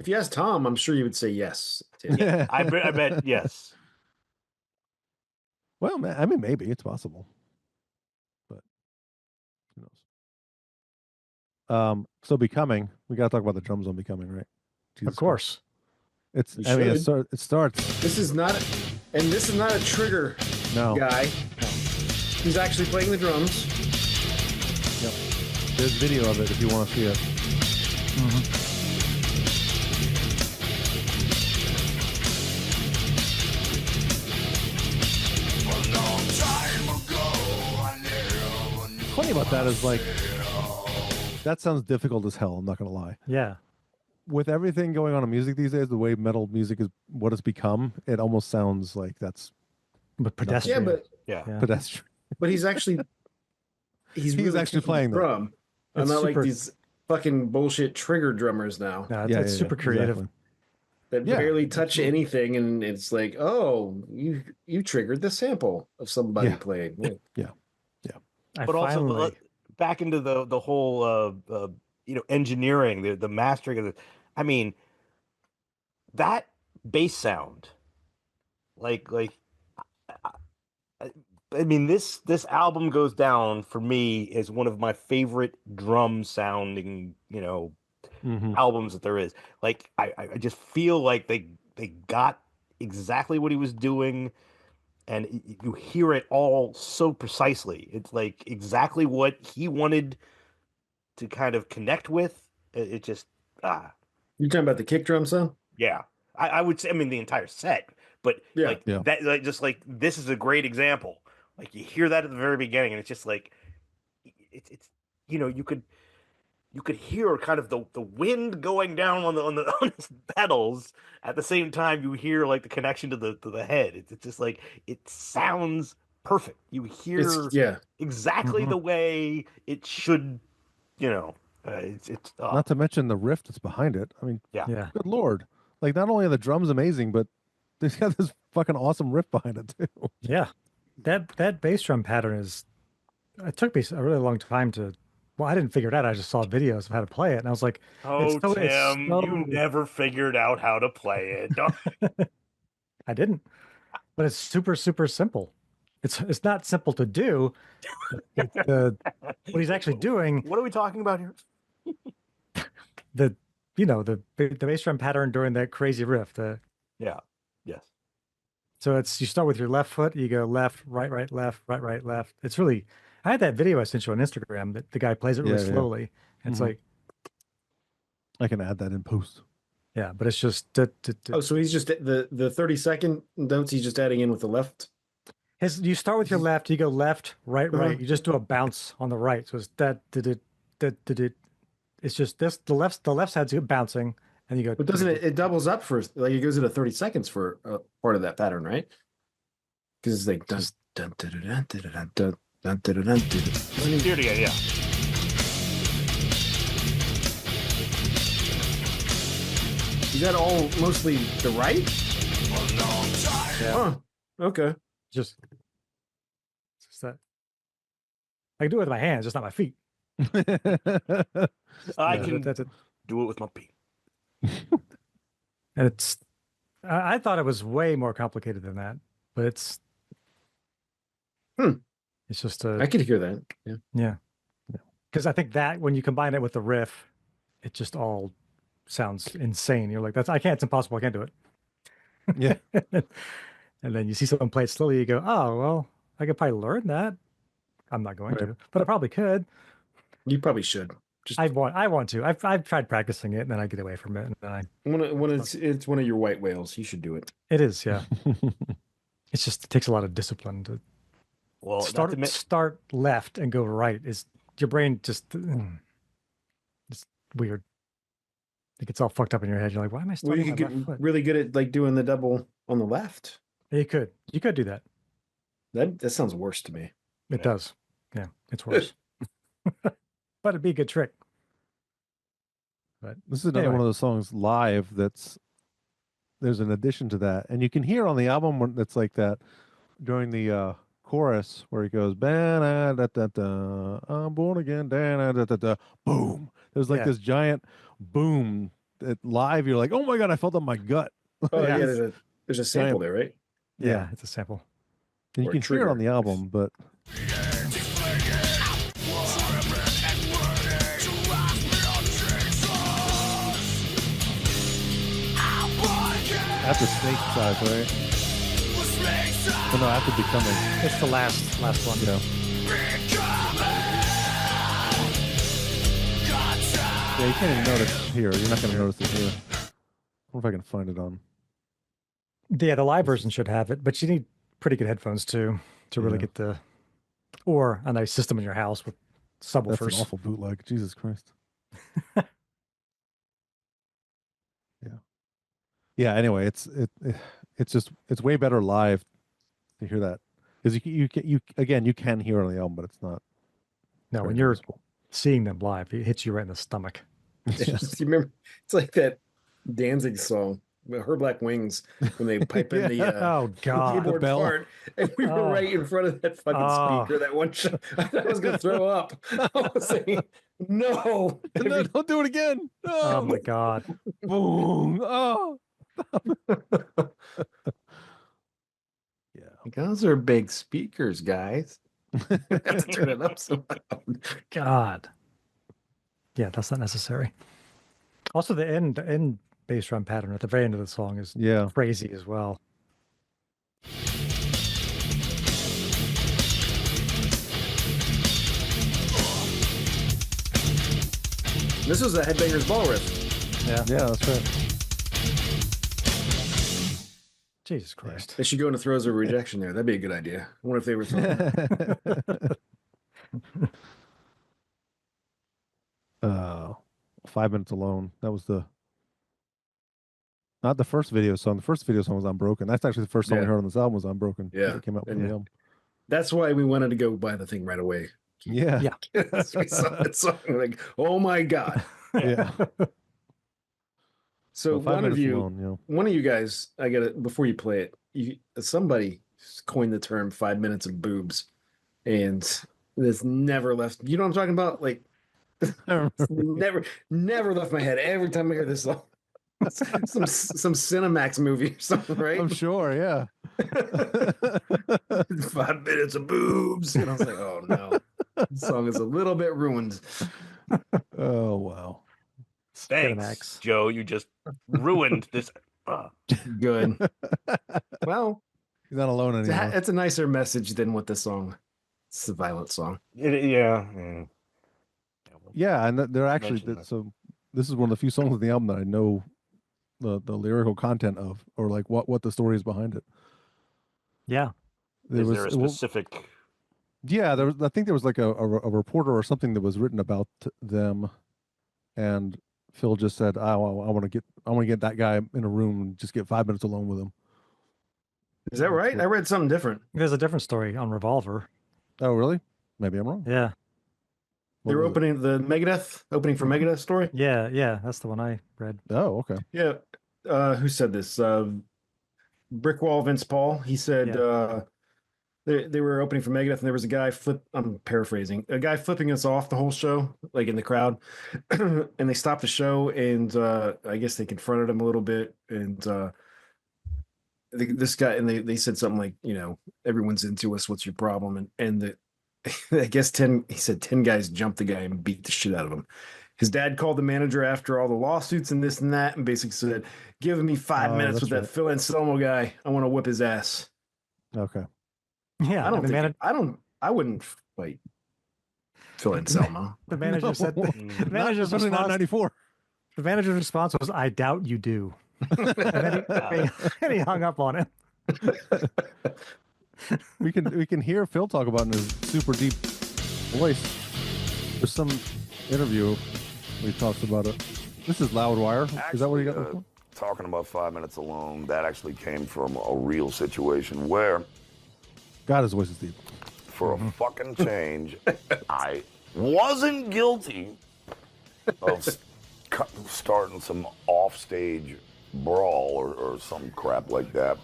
you ask Tom, I'm sure you would say yes. Yeah, I bet yes. Well, I mean, maybe it's possible, but who knows? So Becoming, we got to talk about the drums on Becoming, right? Jesus of course. Christ. It starts. This is not a trigger guy. No. He's actually playing the drums. Yep. There's video of it if you want to see it. Funny about that is like that sounds difficult as hell. I'm not gonna lie. Yeah. With everything going on in music these days, the way metal music is what it's become, it almost sounds like that's But Yeah, pedestrian. but Yeah. Yeah. pedestrian. he's actually really actually taking playing the that. drum. It's Not like super- these fucking bullshit trigger drummers now No, Yeah, it's super creative. exactly. that Yeah, barely touch anything, and it's like, oh, you triggered the sample of somebody Yeah. playing. Yeah. I But also finally, back into the whole engineering, the mastering of the. I mean, that bass sound, like I mean this album goes down for me as one of my favorite drum sounding Mhm. albums that there is. Like I just feel like they got exactly what he was doing, and you hear it all so precisely. It's like exactly what he wanted to kind of connect with. It just You talking about the kick drum sound? yeah. I would say, I mean, the entire set, but Yeah. like Yeah. that, like just like this is a great example. Like you hear that at the very beginning, and it's just like it's you could hear kind of the wind going down on on his pedals at the same time you hear like the connection to the head. It's just like it sounds perfect. You hear Yeah. exactly Mhm. the way it should. It's Not to mention the riff that's behind it. I mean, yeah. good lord! Like not only are the drums amazing, but they've got this fucking awesome riff behind it too. yeah, that bass drum pattern is. It took me a really long time to. Well, I didn't figure it out. I just saw videos of how to play it, and I was like, Oh, it's Tim, so- you never figured out how to play it. Don't- I didn't, but it's super super simple. It's not simple to do. But what he's actually doing, What are we talking about here? the bass drum pattern during that crazy riff. Yeah. Yes. So you start with your left foot, you go left, right, left, right, left. It's really. I had that video I sent you on Instagram that the guy plays it really Yeah, yeah. slowly. It's Mhm. like, I can add that in post. yeah, but it's just Oh, so he's just the 30-second notes he's just adding in with the left. you start with your left, you go left, right, Uh-huh. right. You just do a bounce on the right. So it's that. It's just this. The left side's bouncing, and you go. But doesn't it doubles up for like it goes into 30 seconds for part of that pattern, right? Because it's like dun, dun, dun, dun, dun, dun, dun, dun, dun, dun, dun, dun. Here it again, yeah. Is that all mostly the right? Yeah. Huh. Okay. Just that. I can do it with my hands, just not my feet. I Yeah, can that's it. do it with my feet. And it's. I thought it was way more complicated than that, but it's. Hmm. It's just I could hear that. Yeah. yeah. Because I think that when you combine it with the riff, it just all sounds insane. You're like, I can't. It's impossible. I can't do it. Yeah. And then you see someone play it slowly. You go, oh well, I could probably learn that. I'm not going Right. to, but I probably could. You probably should. Just I want to. I've tried practicing it, and then I get away from it. And then when it's one of your white whales, you should do it. it is, yeah. It's just it takes a lot of discipline to Well, start left and go right. Is your brain just it's weird? It gets all fucked up in your head. You're like, why am I Well, starting you with could my get left foot? really good at like doing the double on the left. You could do that. That sounds worse to me. It Yeah. does. Yeah, it's worse. But it'd be a good trick. But This is another Anyway. one of those songs live there's an addition to that. And you can hear on the album when that's like that during the chorus where he goes, "Ba da da da, I'm born again, da da da da," boom. There's like Yeah. this giant boom that live, you're like, oh my God, I felt it in my gut. Oh yeah, Yes. there's a sample there, right? yeah, it's a sample. And you Or can hear it on trigger. the album, but that's a snake size, right? Oh, no, after Becoming. It's the last one. Yeah. Yeah, you can't even notice here. You're not going to notice it here. I wonder if I can find it on. Yeah, the live version should have it, but you need pretty good headphones too to really Yeah. get the, or a nice system in your house with That's an subwoofers. awful bootleg. Jesus Christ. Yeah. Yeah. Anyway, it's way better live to hear that because you can hear it on the album, but it's not. No, very when you're noticeable. seeing them live, it hits you right in the stomach. It's just, you remember, it's like that Danzig song, Her Black Wings, when they pipe in the Oh God! keyboard bell. part, and we were right in front of that fucking speaker. That one shot, I thought I was gonna throw up. I was saying, no, No, don't do it again. No. Oh my God! Boom. Oh. Yeah. those are big speakers, guys. I have to turn it up so loud. God. Yeah, that's not necessary. Also, the end bass drum pattern at the very end of the song is Yeah. crazy as well. This was a Headbangers Ball riff. Yeah. Yeah, that's right. Jesus Christ. They should go into throws of rejection there. That'd be a good idea. I wonder if they were throwing. 5 Minutes Alone. That was not the first video song. The first video song was Unbroken. That's actually the first song I Yeah. heard on this album was Unbroken. Yeah. It came out with And the album. That's why we wanted to go buy the thing right away. Yeah. Yeah. We saw that song, like, oh my God. Yeah. So 5 one of Minutes you, Alone, you know. one of you guys, I gotta, before you play it, somebody coined the term 5 minutes of boobs, and this never left. You know what I'm talking about? Like, I remember. never left my head. Every time I hear this song, some Cinemax movie or something, right? I'm sure, yeah. 5 minutes of boobs, and I was like, oh no, the song is a little bit ruined. Oh wow. Thanks, Cinemax. Joe. You just ruined this. Good. Well, He's not alone anymore. it's a nicer message than what the song. It's a violent song. Yeah. Yeah, and they're actually Mention that. so. This is one of the few songs of the album that I know the lyrical content of, or like what the story is behind it. Yeah. Is there a specific? Yeah, there was. I think there was like a reporter or something that was written about them, and Phil just said, "I want to get that guy in a room and just get 5 minutes alone with him." Is that right? I read something different. There's a different story on Revolver. Oh, really? Maybe I'm wrong. Yeah. They were opening the Megadeth opening for Megadeth story. Yeah. Yeah. That's the one I read. Oh, okay. Yeah. Who said this? Brickwall Vince Paul. He said they were opening for Megadeth, and there was a guy I'm paraphrasing. A guy flipping us off the whole show, like in the crowd, and they stopped the show, and I guess they confronted him a little bit, and this guy, and they said something like, you know, everyone's into us. What's your problem? And I guess 10 guys jumped the guy and beat the shit out of him. His dad called the manager after all the lawsuits and this and that, and basically said, "Give me 5 minutes with that Phil Anselmo guy. I want to whip his ass." Okay. Yeah. I wouldn't fight Phil Anselmo. The manager said. The manager's Especially not response, 94. the manager's response was, "I doubt you do." And then he hung up on him. We can hear Phil talk about in his super deep voice. There's some interview where he talks about it. This is Loudwire. Is that what you got? Before? Talking about 5 minutes alone, that actually came from a real situation where, God, his voice is deep. for a fucking change, I wasn't guilty of starting some offstage brawl or some crap like that.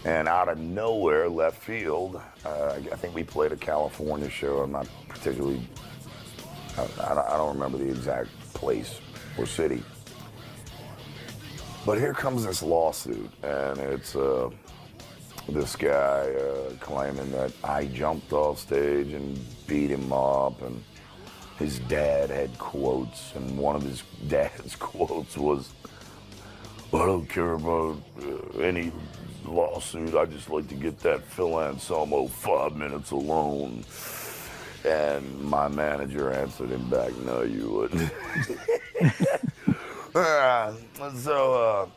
And out of nowhere, left field, I think we played a California show. I'm not particularly, I don't remember the exact place or city. But here comes this lawsuit, and it's this guy claiming that I jumped off stage and beat him up, and his dad had quotes, and one of his dad's quotes was, "I don't care about any lawsuit. I just like to get that Phil Anselmo 5 minutes alone. And my manager answered him back, no, you wouldn't. So,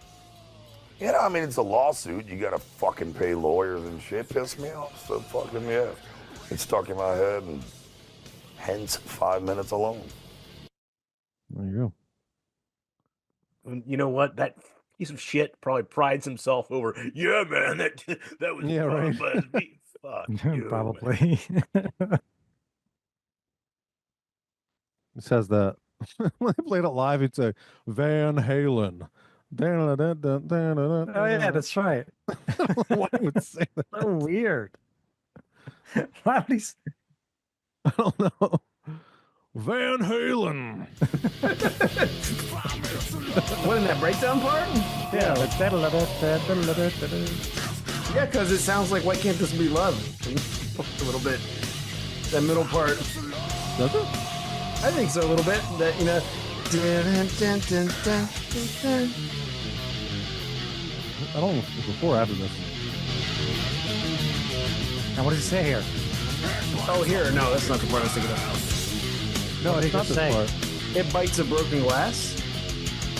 I mean, it's a lawsuit. You got to fucking pay lawyers and shit. Pissed me off. So fucking yeah. It's stuck in my head, and hence 5 minutes alone. There you And you know what? That piece of shit probably prides himself over. Yeah, man, that was Yeah, right. But me, fuck you, Probably. It says that when they played it live, it's a Van Halen. Oh yeah, that's right. Why would say that? So weird. Why would he say I don't know. Van Halen. What, in that breakdown part? yeah. Yeah, because it sounds like Why Can't This Be Love? A little bit. That middle part. Does it? I think so, a little bit. That, you know. I don't know if it's before or after this. Now what does he say here? Oh, here. No, that's not the part I was thinking of. No, What it's did not he this say? part. It bites a broken glass.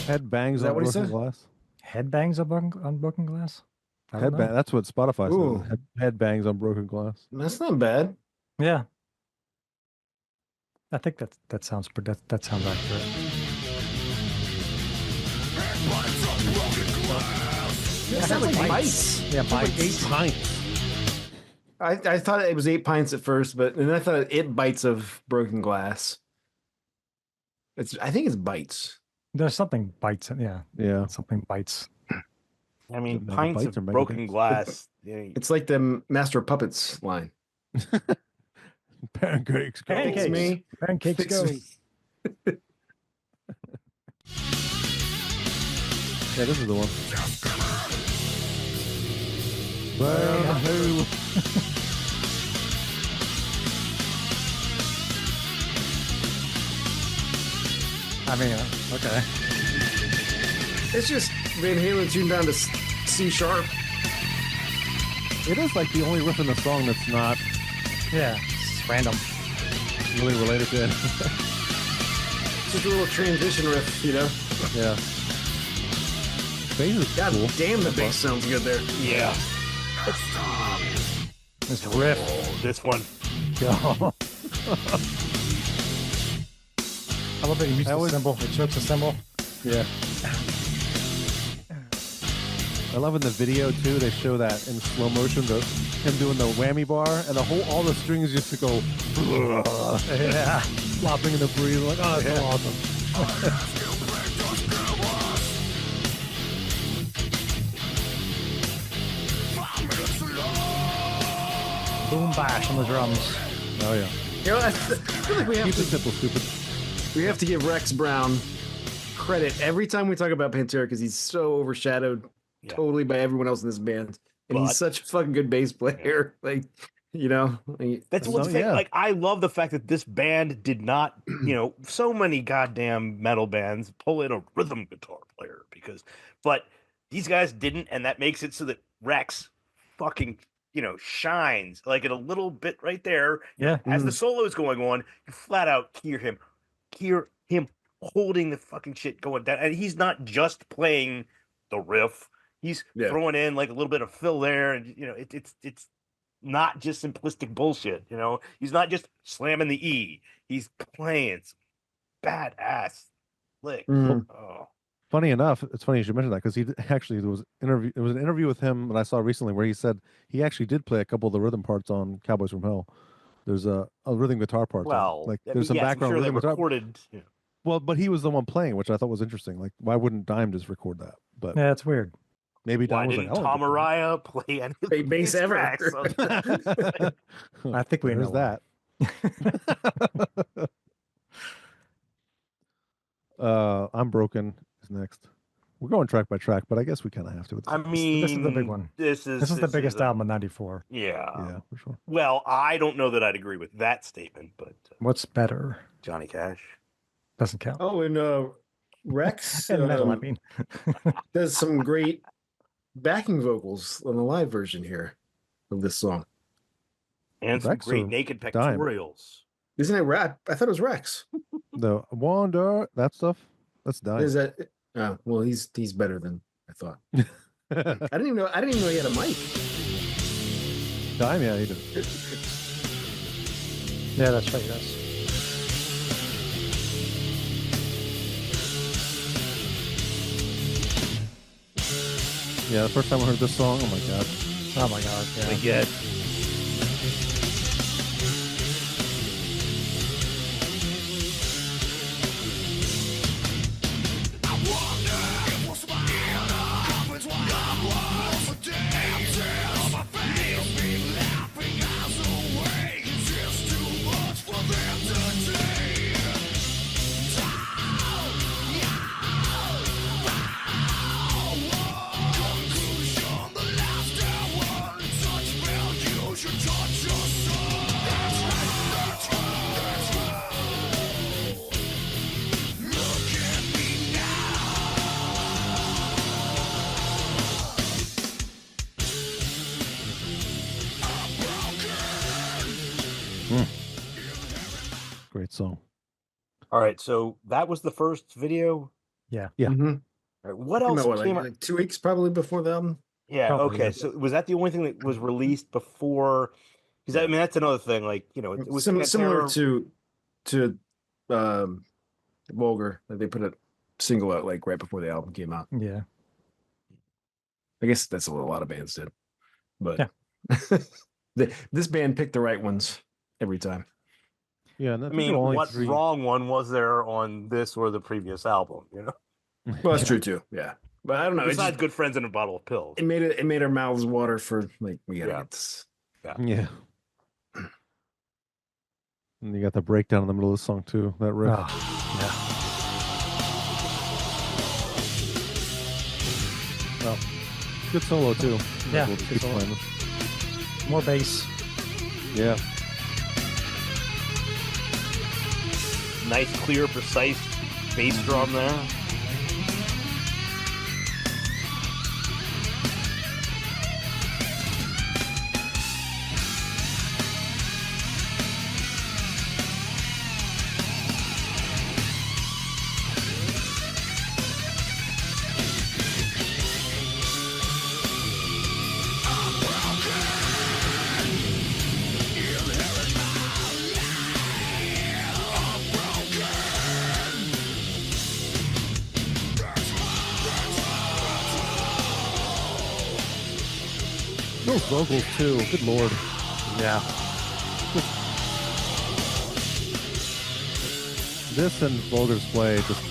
Head bangs Is that on what he broken said? glass. Headbangs on broken glass? I don't Head bang. know. That's what Spotify Ooh. says. Head bangs on broken glass. That's not bad. Yeah. I think that sounds accurate. It sounds like bites. Yeah, Like bites. 8 pints. I thought it was 8 pints at first, but then I thought it bites of broken glass. I think it's bites. There's something bites. Yeah, Yeah. something bites. I mean, Mega pints bites of or mega broken bites? glass. Yeah, It's like the Master of Puppets line. Pancakes. Go. Pancakes. Fix me. Pancakes Fix go. me. Yeah, this is the one. Van Halen. I mean, okay. It's just Van Halen tuned down to C sharp. It is like the only riff in the song that's not Yeah, it's random. really related to it. Just a little transition riff, you know? Yeah. Bass is God cool. damn, the bass sounds good there. yeah. This riff. This one. I love that he used I the always- symbol. It shows the symbol. Yeah. I love in the video too. They show that in slow motion, him doing the whammy bar, and all the strings just to go, Yeah. flopping in the breeze. Like, oh, that's so awesome. Boom bash on the drums. Oh yeah. You know, I feel like we have Keep it to simple, stupid. give Rex Brown credit every time we talk about Pantera because he's so overshadowed Yeah. totally by everyone else in this band. And But- he's such a fucking good bass player. Like, you know, That's So, what's yeah. like. I love the fact that this band did not, so many goddamn metal bands pull in a rhythm guitar player but these guys didn't, and that makes it so that Rex fucking, shines like it a little bit right there. Yeah. As the solo is going on, you flat out hear him holding the fucking shit going down, and he's not just playing the riff. He's Yeah. throwing in like a little bit of fill there, and it's not just simplistic bullshit. He's not just slamming the E. He's playing some badass licks. Mhm. Oh, Funny enough, it's funny you should mention that because there was an interview with him that I saw recently where he said he actually did play a couple of the rhythm parts on Cowboys from Hell. There's a rhythm guitar part. well, like I there's mean, some yes, I'm background sure they rhythm guitar. recorded. Well, but he was the one playing, which I thought was interesting. Like, why wouldn't Dime just record that? But Yeah, it's weird. maybe Why Dime was didn't like, Tom Araya play any of Play the bass ever. tracks on- I think we There's know that. I'm Broken is next. We're going track by track, but I guess we kind of have to. With this. I mean, this is the big one. This is This is the biggest a- album of '94. Yeah. Yeah, for sure. Well, I don't know that I'd agree with that statement, but What's better? Johnny Cash. Doesn't count. Oh, and Rex And metal, I mean. does some great backing vocals on the live version here of this song. And some Rex great or naked Dime? pectorials. Isn't it rap? I thought it was Rex. The Wonder, that stuff. That's Is Dime. that? Well, he's better than I thought. I didn't even know he had a mic. Dime, yeah, he did. Yeah, that's right. Yes. Yeah, the first time I heard this song, oh my god. Oh my God. Yeah. I get. Great song. All right, so that was the first video. Yeah. Mm-hmm. All right, what Came else out, came out? like 2 weeks probably before the album. Yeah, Probably, okay. yeah. So was that the only thing that was released before? Because I mean, that's another thing. Like, you know, it was Similar Pantera- to Vulgar. Like they put a single out like right before the album came out. Yeah. I guess that's what a lot of bands did. But Yeah. this band picked the right ones every time. Yeah, and I mean, what wrong one was there on this or the previous album? You know, Well, that's true too. Yeah, but I don't know. besides Good Friends and a Bottle of Pills. It made our mouths water for like we gotta Yeah. get this. Yeah. And you got the breakdown in the middle of the song too. That riff. Well, good solo too. Yeah, We'll good keep solo. playing this. More bass. Yeah. Nice, clear, precise bass drum there. Those vocals too. Good lord. Yeah. This and Vulgar's play just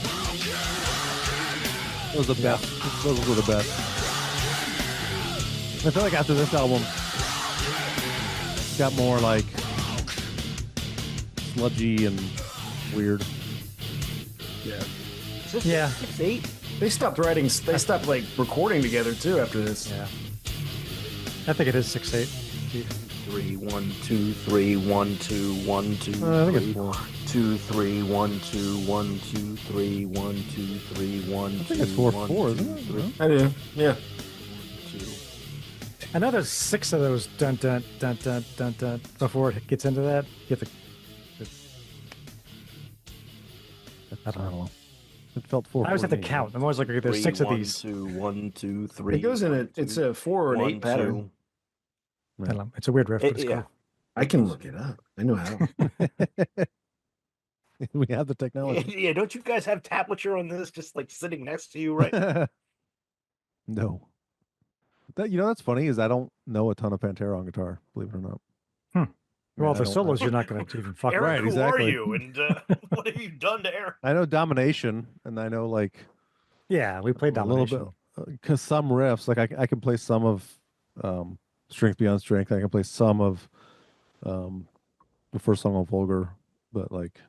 was the best. Those were the best. I feel like after this album got more like sludgy and weird. Yeah, Is this Yeah. 6/8? they stopped writing. They stopped like recording together too after this. Yeah. I think it is 6/8. 3 1 2 3 1 2 1 2 I think it's 3 4. 2 3 1 2 1 2 3 1 2 3 1 I think it's 4/4, isn't it? No? I do. Yeah. I know there's 6 of those dun dun dun dun dun dun before it gets into that. You have to. I don't know. It felt 4. I always have to count. I'm always like, okay, there's 6 of these. 2 1 2 3. It goes in a. It's a 4 or an 8 pattern. I don't know. It's a weird riff, but it's Yeah. cool. I can look it up. I know how. We have the technology. Yeah, don't you guys have tablature on this just like sitting next to you, right? No. That that's funny is I don't know a ton of Pantera on guitar, believe it or not. Well, I the don't- solos you're not going to even fuck Eric, right, who exactly. are you? And what have you done to Eric? I know Domination, and I know like Yeah, we played a little Domination. bit because some riffs, like I can play some of Strength Beyond Strength. I can play some of the first song on Vulgar, but like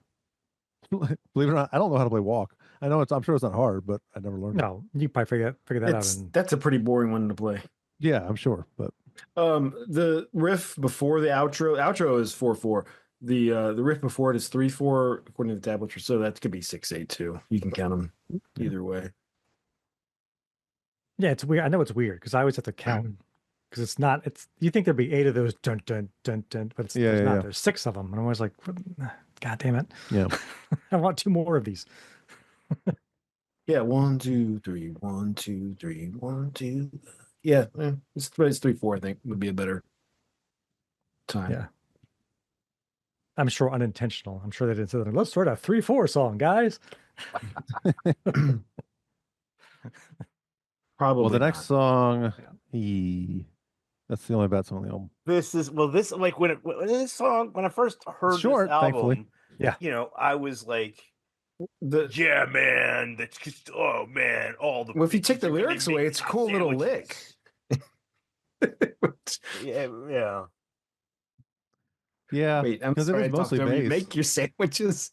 believe it or not, I don't know how to play Walk. I know I'm sure it's not hard, but I never learned it. No, you probably figure that out. And That's a pretty boring one to play. Yeah, I'm sure, but The riff before the outro is 4/4. The riff before it is 3/4 according to the tablature. So that could be 6/8 too. You can count them either way. Yeah, it's weird. I know it's weird because I always have to count because it's not. It's you think there'd be 8 of those dun dun dun dun, but there's not. There's 6 of them, and I'm always like, God damn it! Yeah. I want 2 more of these. Yeah, 1, 2, 3, 1, 2, 3, 1, 2. Yeah, it's 3-4. I think would be a better time. Yeah. I'm sure unintentional. I'm sure they didn't say that. Let's start a 3-4 song, guys. Probably. Well, the next not. song, Yeah. that's the only bad song on the album. This like when this song when I first heard Short, this album, thankfully. Yeah. you know, I was like, The yeah, man, that's just all the. well, if you take bitches the are gonna lyrics make away, it's a hot cool little lick. sandwiches. Yeah. Yeah, Wait, I'm because it sorry. is I talked mostly over you. bass. Make your sandwiches.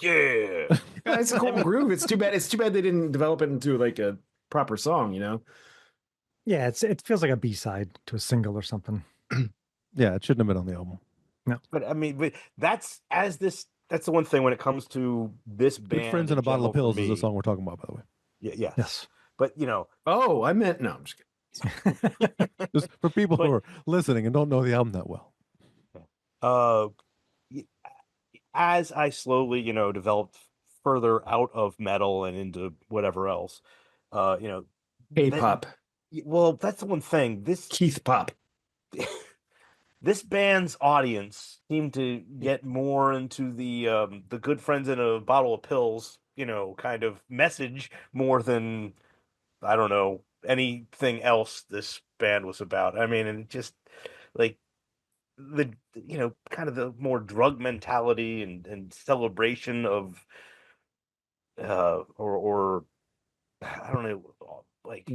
Yeah. Yeah, it's a cool groove. It's too bad. It's too bad they didn't develop it into like a proper song. You know. Yeah, it feels like a B-side to a single or something. Yeah, it shouldn't have been on the album. But I mean, that's the one thing when it comes to this band. Good Friends and a Bottle of general for Pills is the me. song we're talking about, by the way. Yes. Yes. But you know, Oh, I meant no. I'm just kidding. Just for people But- who are listening and don't know the album that well. As I slowly, developed further out of metal and into whatever else, K-pop, well, that's the one thing. Keith pop. This band's audience seemed to get more into the good friends in a bottle of pills, kind of message more than, I don't know, anything else this band was about. I mean, and just like the kind of the more drug mentality and celebration of or I don't know, like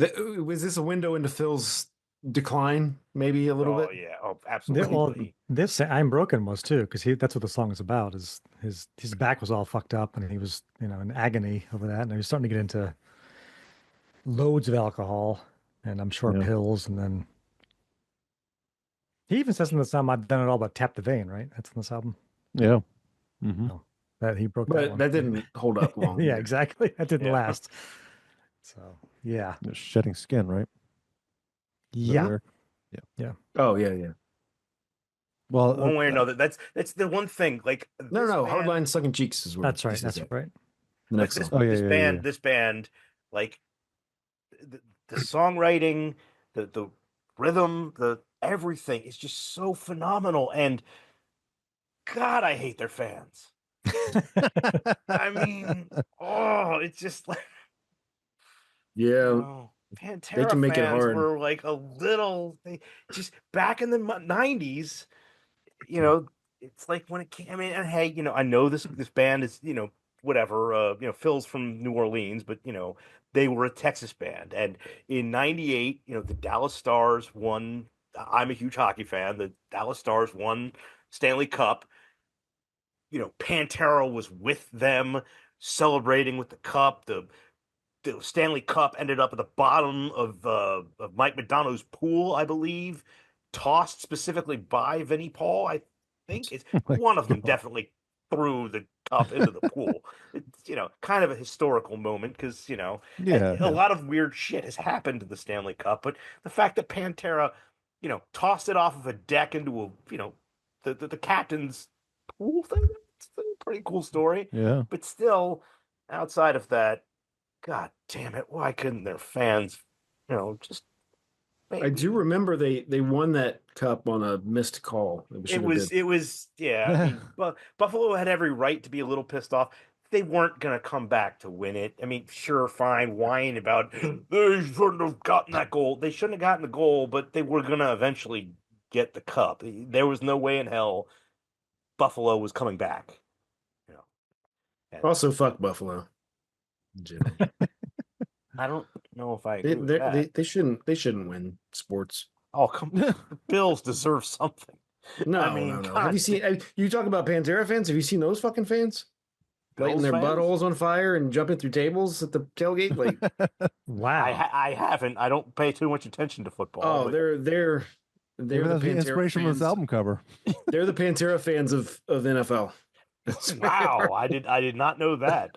Was this a window into Phil's decline? Maybe a little bit. yeah, oh, Well, absolutely. this "I'm Broken" was too, because that's what the song is about. Is his back was all fucked up, and he was in agony over that, and he was starting to get into loads of alcohol, and I'm sure Yeah. pills, and then he even says in this album, "I've done it all but tap the vein." Right? That's in this album Yeah. Mm-hmm. that he broke that But one. that didn't hold up long. Yeah, either. exactly. That didn't Yeah. last. So yeah, Shedding Skin, right? Is that yeah, there? Oh yeah. Well, One way or another, that's the one thing. Like No, this band- Hardline Sucking Cheeks is where that's right. this is That's at. right. The like next this, song. Oh, yeah, this yeah, band, yeah. this band, like the songwriting, the rhythm, the everything is just so phenomenal. And God, I hate their fans. I mean, it's just like, Yeah, Pantera can make it fans hard. were like just back in the 90s, it's like when it came, I mean, and hey, I know this band is, whatever, Phil's from New Orleans, but, they were a Texas band. And in 98, the Dallas Stars won. I'm a huge hockey fan. The Dallas Stars won Stanley Cup. Pantera was with them celebrating with the cup. The Stanley Cup ended up at the bottom of Mike McDonough's pool, I believe, tossed specifically by Vinnie Paul. I think it's my one of them God. definitely threw the cup into the pool. It's kind of a historical moment because Yeah. a lot of weird shit has happened to the Stanley Cup, but the fact that Pantera, tossed it off of a deck into the captain's pool thing, it's a pretty cool story. Yeah. But still, outside of that, God damn it! Why couldn't their fans, just? I do remember they won that cup on a missed call. It was yeah. I mean, Buffalo had every right to be a little pissed off. They weren't gonna come back to win it. I mean, sure, fine, whine about they shouldn't have gotten that goal. They shouldn't have gotten the goal, but they were gonna eventually get the cup. There was no way in hell Buffalo was coming back. And Also, fuck Buffalo. in general. I don't know if I agree with that. They shouldn't win sports. Oh, come on. The Bills deserve something. No, I mean, no. God. Have you seen? You talk about Pantera fans. Have you seen those fucking fans? Lighting Bills their fans? buttholes on fire and jumping through tables at the tailgate. Like, Wow. I haven't. I don't pay too much attention to football. oh, but they're Maybe the that's the Pantera inspiration fans. for this album cover. They're the Pantera fans of NFL. That's what they wow, are. I did not know that.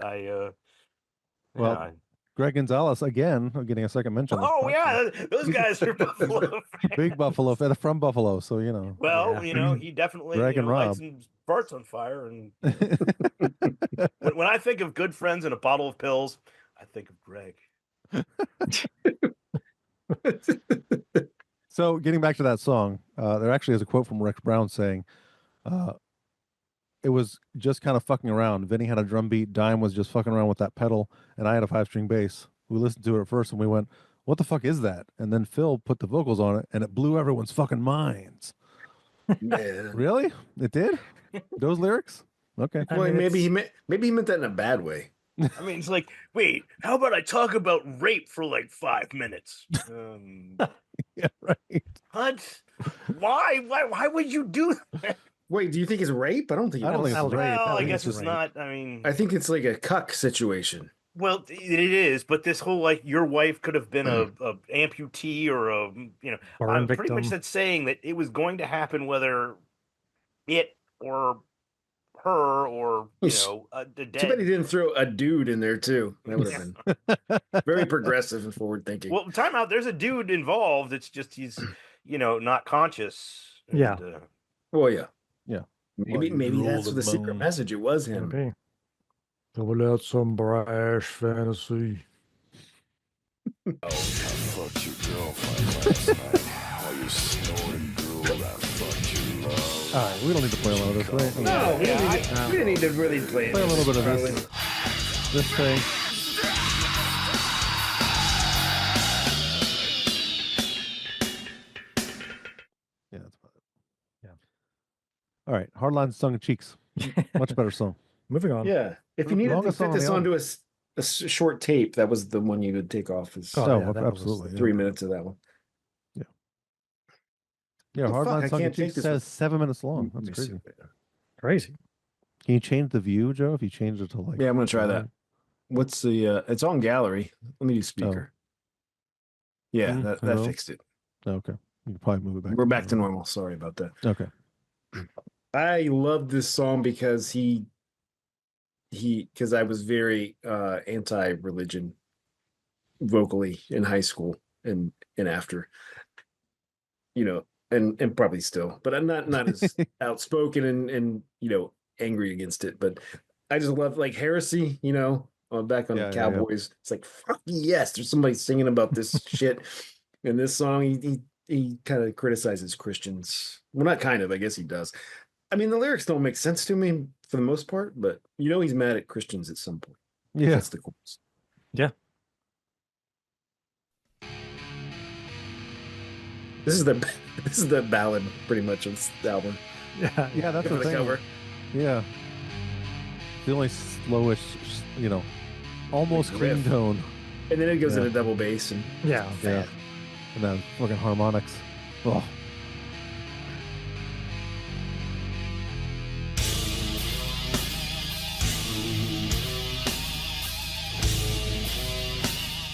Well, yeah, Greg Gonzalez again, getting a second mention. this Oh podcast. yeah, those guys are Buffalo. Big Buffalo, from Buffalo. So you know. Well, Yeah. he definitely Greg and lights Rob. some farts on fire. And when I think of good friends and a bottle of pills, I think of Greg. So getting back to that song, there actually is a quote from Rex Brown saying, it was just kind of fucking around. Vinny had a drum beat, Dime was just fucking around with that pedal, and I had a 5-string bass. We listened to it at first and we went, what the fuck is that? And then Phil put the vocals on it and it blew everyone's fucking minds. Man. Really? It did? Those lyrics? Okay. Well, maybe he meant that in a bad way. I mean, it's like, wait, how about I talk about rape for like 5 minutes? Yeah, right. What? Why would you do that? Wait, do you think it's rape? I don't think. I don't think it's rape. Well, I think guess it's it's rape. not. I mean, I think it's like a cuck situation. well, it is, but this whole like your wife could have been a amputee or Burn I'm victim. pretty much that's saying that it was going to happen whether it or her or the Too bad dead. he didn't throw a dude in there too. That would have been very progressive and forward thinking. Well, time out. There's a dude involved. It's just he's not conscious. Yeah. Oh yeah, Yeah. Maybe that's the secret message. It was him. Maybe. Double out some brash fantasy. I fucked your girlfriend last night while you snoring drool. I fucked your love. All right, we don't need to play a lot of this, right? No, we didn't need to really play Play a little bit of probably. this thing. Yeah, that's about it. Yeah. All right, Hardline's Tongue in Cheeks. Much better song. Moving on. Yeah, if you needed to Longest fit song on this the onto a short tape, that was the one you would take off. Is Oh, yeah, that was absolutely. 3 minutes of that one. Yeah, the fuck? I Hardline's Tongue in can't take Cheeks this says 7 minutes long. Let That's me see. crazy. Crazy. Can you change the view, Joe? If you change it to like, Yeah, I'm gonna try that. What's the? It's on gallery. Let me do speaker. Yeah, that hello? fixed it. Okay, you can probably move it back. We're back to normal. Sorry about that. Okay. I love this song because because I was very anti-religion vocally in high school and after, and probably still, but I'm not as outspoken and angry against it. But I just love like heresy, back on Yeah, the yeah, yeah. Cowboys. It's like fuck yes, there's somebody singing about this shit. In this song, he kind of criticizes Christians. Well, not kind of, I guess he does. I mean, the lyrics don't make sense to me for the most part, but he's mad at Christians at some point. Yeah. That's the chorus. Yeah. This is the ballad pretty much of the album. Yeah. Yeah, that's For the the thing. cover. Yeah. The only slowish, almost Big clean riff. tone. And then it goes Yeah. into double bass and Yeah. Yeah. And then fucking harmonics. Oh.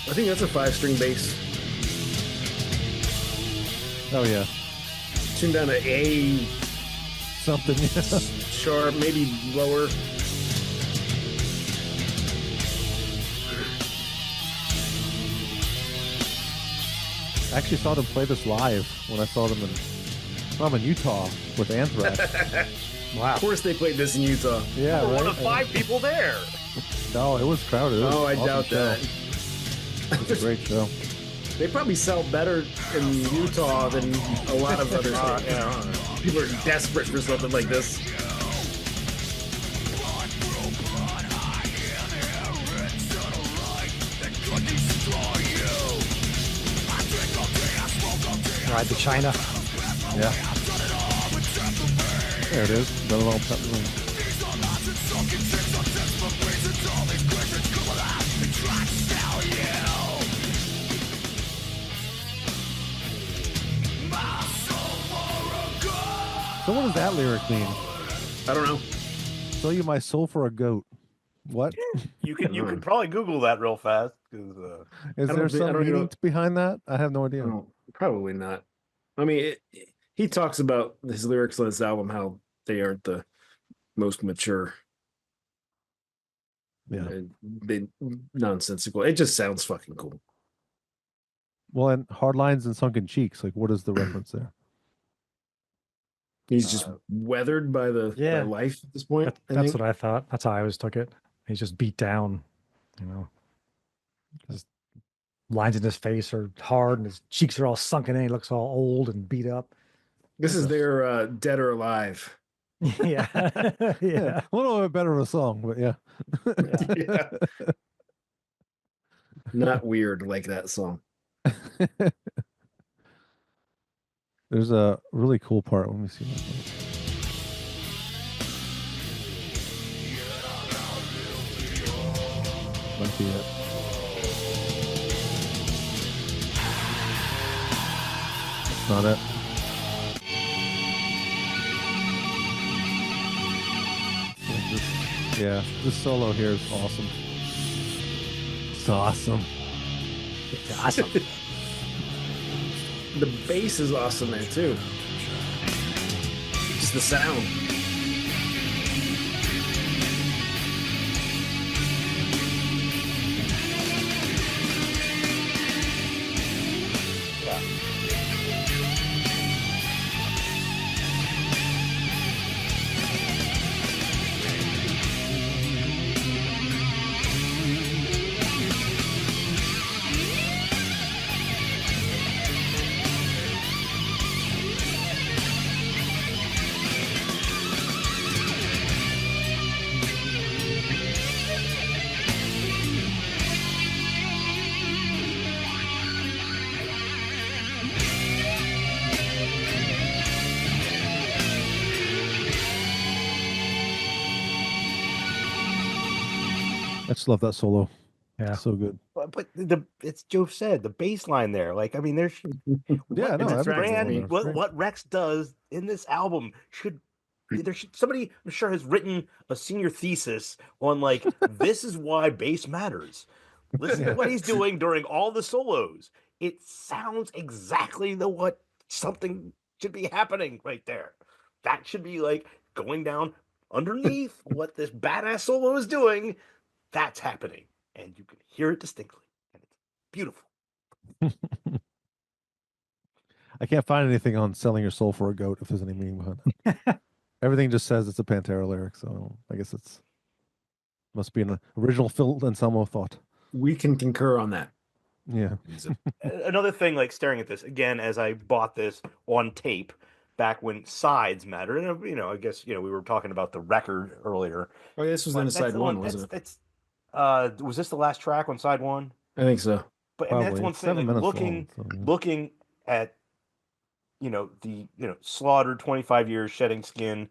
I think that's a 5-string bass. Oh yeah. Tuned down to A Something. Yeah. sharp, maybe lower. I actually saw them play this live when I saw them in Utah with Anthrax. Wow. Of course they played this in Utah. Yeah, One right. of 5 people there. No, it was crowded. It was Oh, I an awesome doubt show. that. It was a great show. They probably sell better in Utah than a lot of other states. People are desperate for something like this. Ride to China. Yeah. There it is. The little peppermint. So what does that lyric mean? I don't know. Sell you my soul for a goat. What? You could probably Google that real fast because Is I don't there think- I some don't meaning know. behind that? I have no idea. No, probably not. I mean, he talks about his lyrics on this album, how they aren't the most mature. Yeah. Bit nonsensical. It just sounds fucking cool. Well, and hard lines and sunken cheeks. Like, what is the reference there? He's just weathered by yeah. life at this point. That's what I thought. That's how I always took it. He's just beat down, you know. His lines in his face are hard and his cheeks are all sunken in. He looks all old and beat up. This is their Dead or Alive. Yeah. Yeah. A little bit better of a song, but yeah. Yeah. Not weird like that song. There's a really cool part. Let me see. Might be it. That's not it. Yeah, this solo here is awesome. It's awesome. It's awesome. The bass is awesome there too. Just the sound. I just love that solo. Yeah. So good. But it's Joe said the bass line there. Like, I mean, there's Yeah, no, that's right. what Rex does in this album should somebody I'm sure has written a senior thesis on like this is why bass matters. Listen to what he's doing during all the solos. It sounds exactly what something should be happening right there. That should be like going down underneath what this badass solo is doing. That's happening, and you can hear it distinctly, and it's beautiful. I can't find anything on selling your soul for a goat if there's any meaning behind it. Everything just says it's a Pantera lyric, so I guess it's must be an original Phil Anselmo thought. We can concur on that. Yeah. Another thing, like staring at this again, as I bought this on tape back when sides mattered, and I guess we were talking about the record earlier. Oh, yeah, this was on side one, wasn't it? Was this the last track on side one? I think so. But and that's Probably. one It's thing. 7 Like, minutes long, so, yeah. looking at the slaughtered 25 years, shedding skin,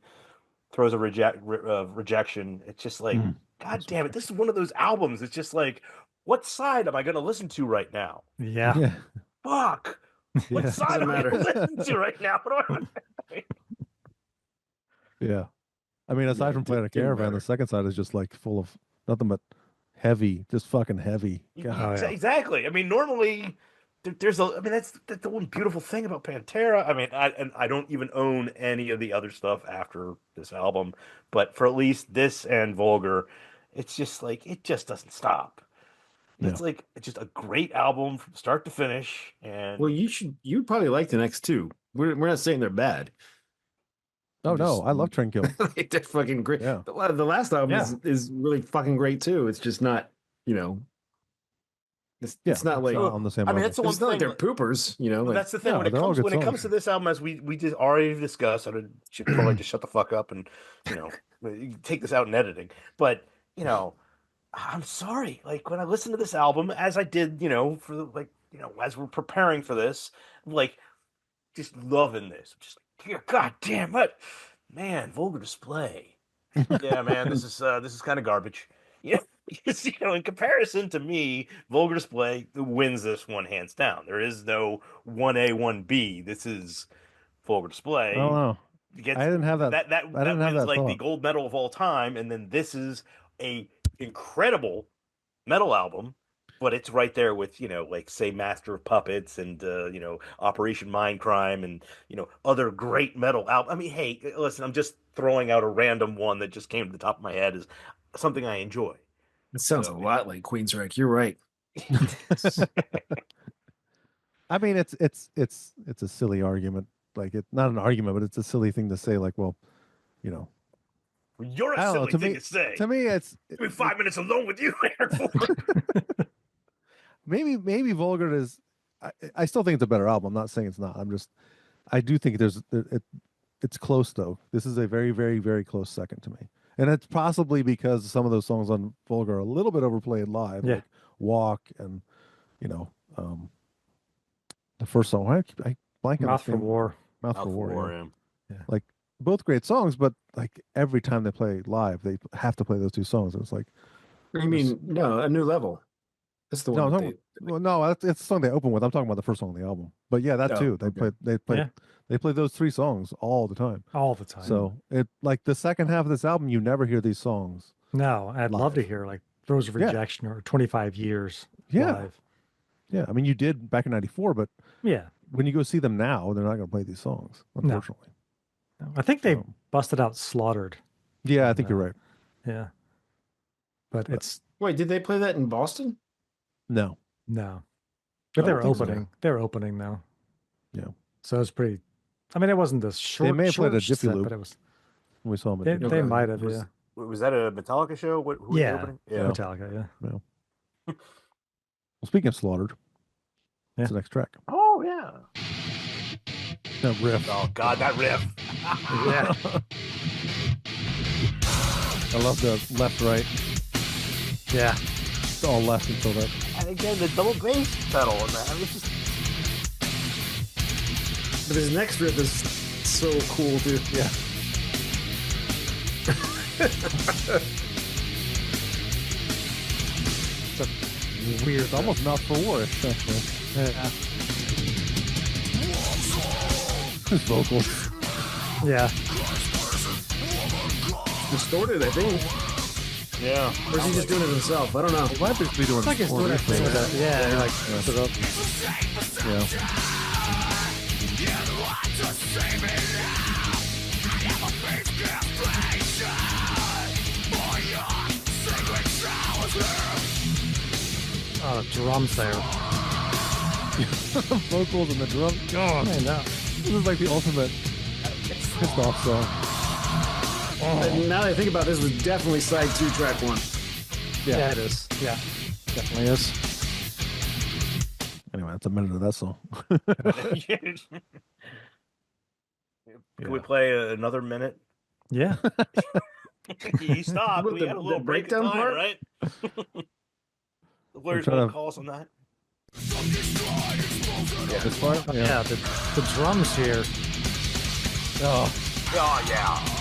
throws a rejection. It's just like, God damn it! This is one of those albums. It's just like, what side am I going to listen to right now? Yeah. Yeah. Fuck. What Yeah. side am I going to listen to right now? Yeah. I mean, aside from playing a didn't caravan, matter. the second side is just like full of nothing but heavy, just fucking heavy. God. Oh, yeah. Exactly. I mean, normally there's that's the one beautiful thing about Pantera. I mean, I don't even own any of the other stuff after this album, but for at least this and Vulgar, it's just like it just doesn't stop. It's like it's just a great album from start to finish. And Well, you'd probably like the next two. We're not saying they're bad. Oh no, Just- I love Trendkill. Like, they're fucking great. Yeah. The last album Yeah. is really fucking great too. It's just not, it's not like on the same I mean, level. that's the one it's not like thing. they're poopers, Like, That's the thing Yeah, when it they're all comes good when it songs. comes to this album, as we just already discussed. I should probably just shut the fuck up and take this out in editing. But I'm sorry. Like when I listened to this album, as I did, as we're preparing for this, like just loving this. Just like, God damn it, man, Vulgar Display. Yeah, man, this is kind of garbage. Yeah. Because, in comparison to me, Vulgar Display wins this one hands down. There is no 1A, 1B. This is Vulgar Display. I don't know. Gets, I didn't have that. That I didn't have wins that like the thought. gold medal of all time, and then this is a incredible metal album, but it's right there with like say Master of Puppets and Operation Mindcrime and other great metal album. I mean, hey, listen, I'm just throwing out a random one that just came to the top of my head as something I enjoy. It sounds a lot like Queensryche. You're right. I mean, it's a silly argument. Like it's not an argument, but it's a silly thing to say. Like, well, you know, You're I a don't know. silly To thing me, to say. to me, it's Give me 5 minutes alone with you, Aaron Ford. maybe Vulgar is. I still think it's a better album. I'm not saying it's not. I do think it's close though. This is a very, very, very close second to me, and it's possibly because some of those songs on Vulgar are a little bit overplayed live, Yeah. like Walk and you know, the first song. I blank on Mouth the for name. War. Mouth for War. yeah. Yeah. Like both great songs, but like every time they play live, they have to play those two songs. It's like I mean, no, A New Level. That's the no, one. I'm That talking, well, no, it's the song they open with. I'm talking about the first song on the album. But yeah, that Oh, too. okay. They play those three songs all the time. All the time. So it like the second half of this album, you never hear these songs. No, I'd love to live. hear like Rose of Yeah. Rejection or 25 Years Yeah. live. Yeah, I mean you did back in '94, but Yeah. when you go see them now, they're not going to play these songs, unfortunately. No, I think they So- busted out Slaughtered. Yeah, I think you're right. Yeah. But it's Wait, did they play that in Boston? No. no. But I they don't were think so. opening. They were opening though. Yeah. So it was pretty. I mean, it wasn't the short. may have played a short Jiffy set, Lube. but it was. We saw them. They, At they might have. Was- Yeah. Was that a Metallica show? Who was the Yeah. opening? Yeah. Metallica. Yeah. Well, speaking of Slaughtered, Yeah. it's the next track. Oh yeah. That riff. Oh God, that riff. Yeah. I love the left, right. Yeah. It's all left until that. And again, the double bass pedal in that. I mean, it's just But his next riff is so cool, dude. Yeah. It's a weird. Almost Mouth for War-ish, actually. Yeah. His vocals. Yeah. Distorted, I think. yeah. Or is he just doing it himself? I don't know. Might be doing It's like he's doing that thing with that. Yeah. You're like. Yeah. Oh, drums there. Vocals and the drum. I know. This is like the ultimate pissed off song. And now that I think about it, this was definitely side 2, track 1. Yeah. It is. Yeah. Definitely is. Anyway, that's a minute of that song. Can we play another minute? Yeah. You stopped. What, We the- had a little the break breakdown in time, part? right? The lawyer's trying gonna to- call us on that. This part? Yeah. The drums here. Oh, Oh yeah.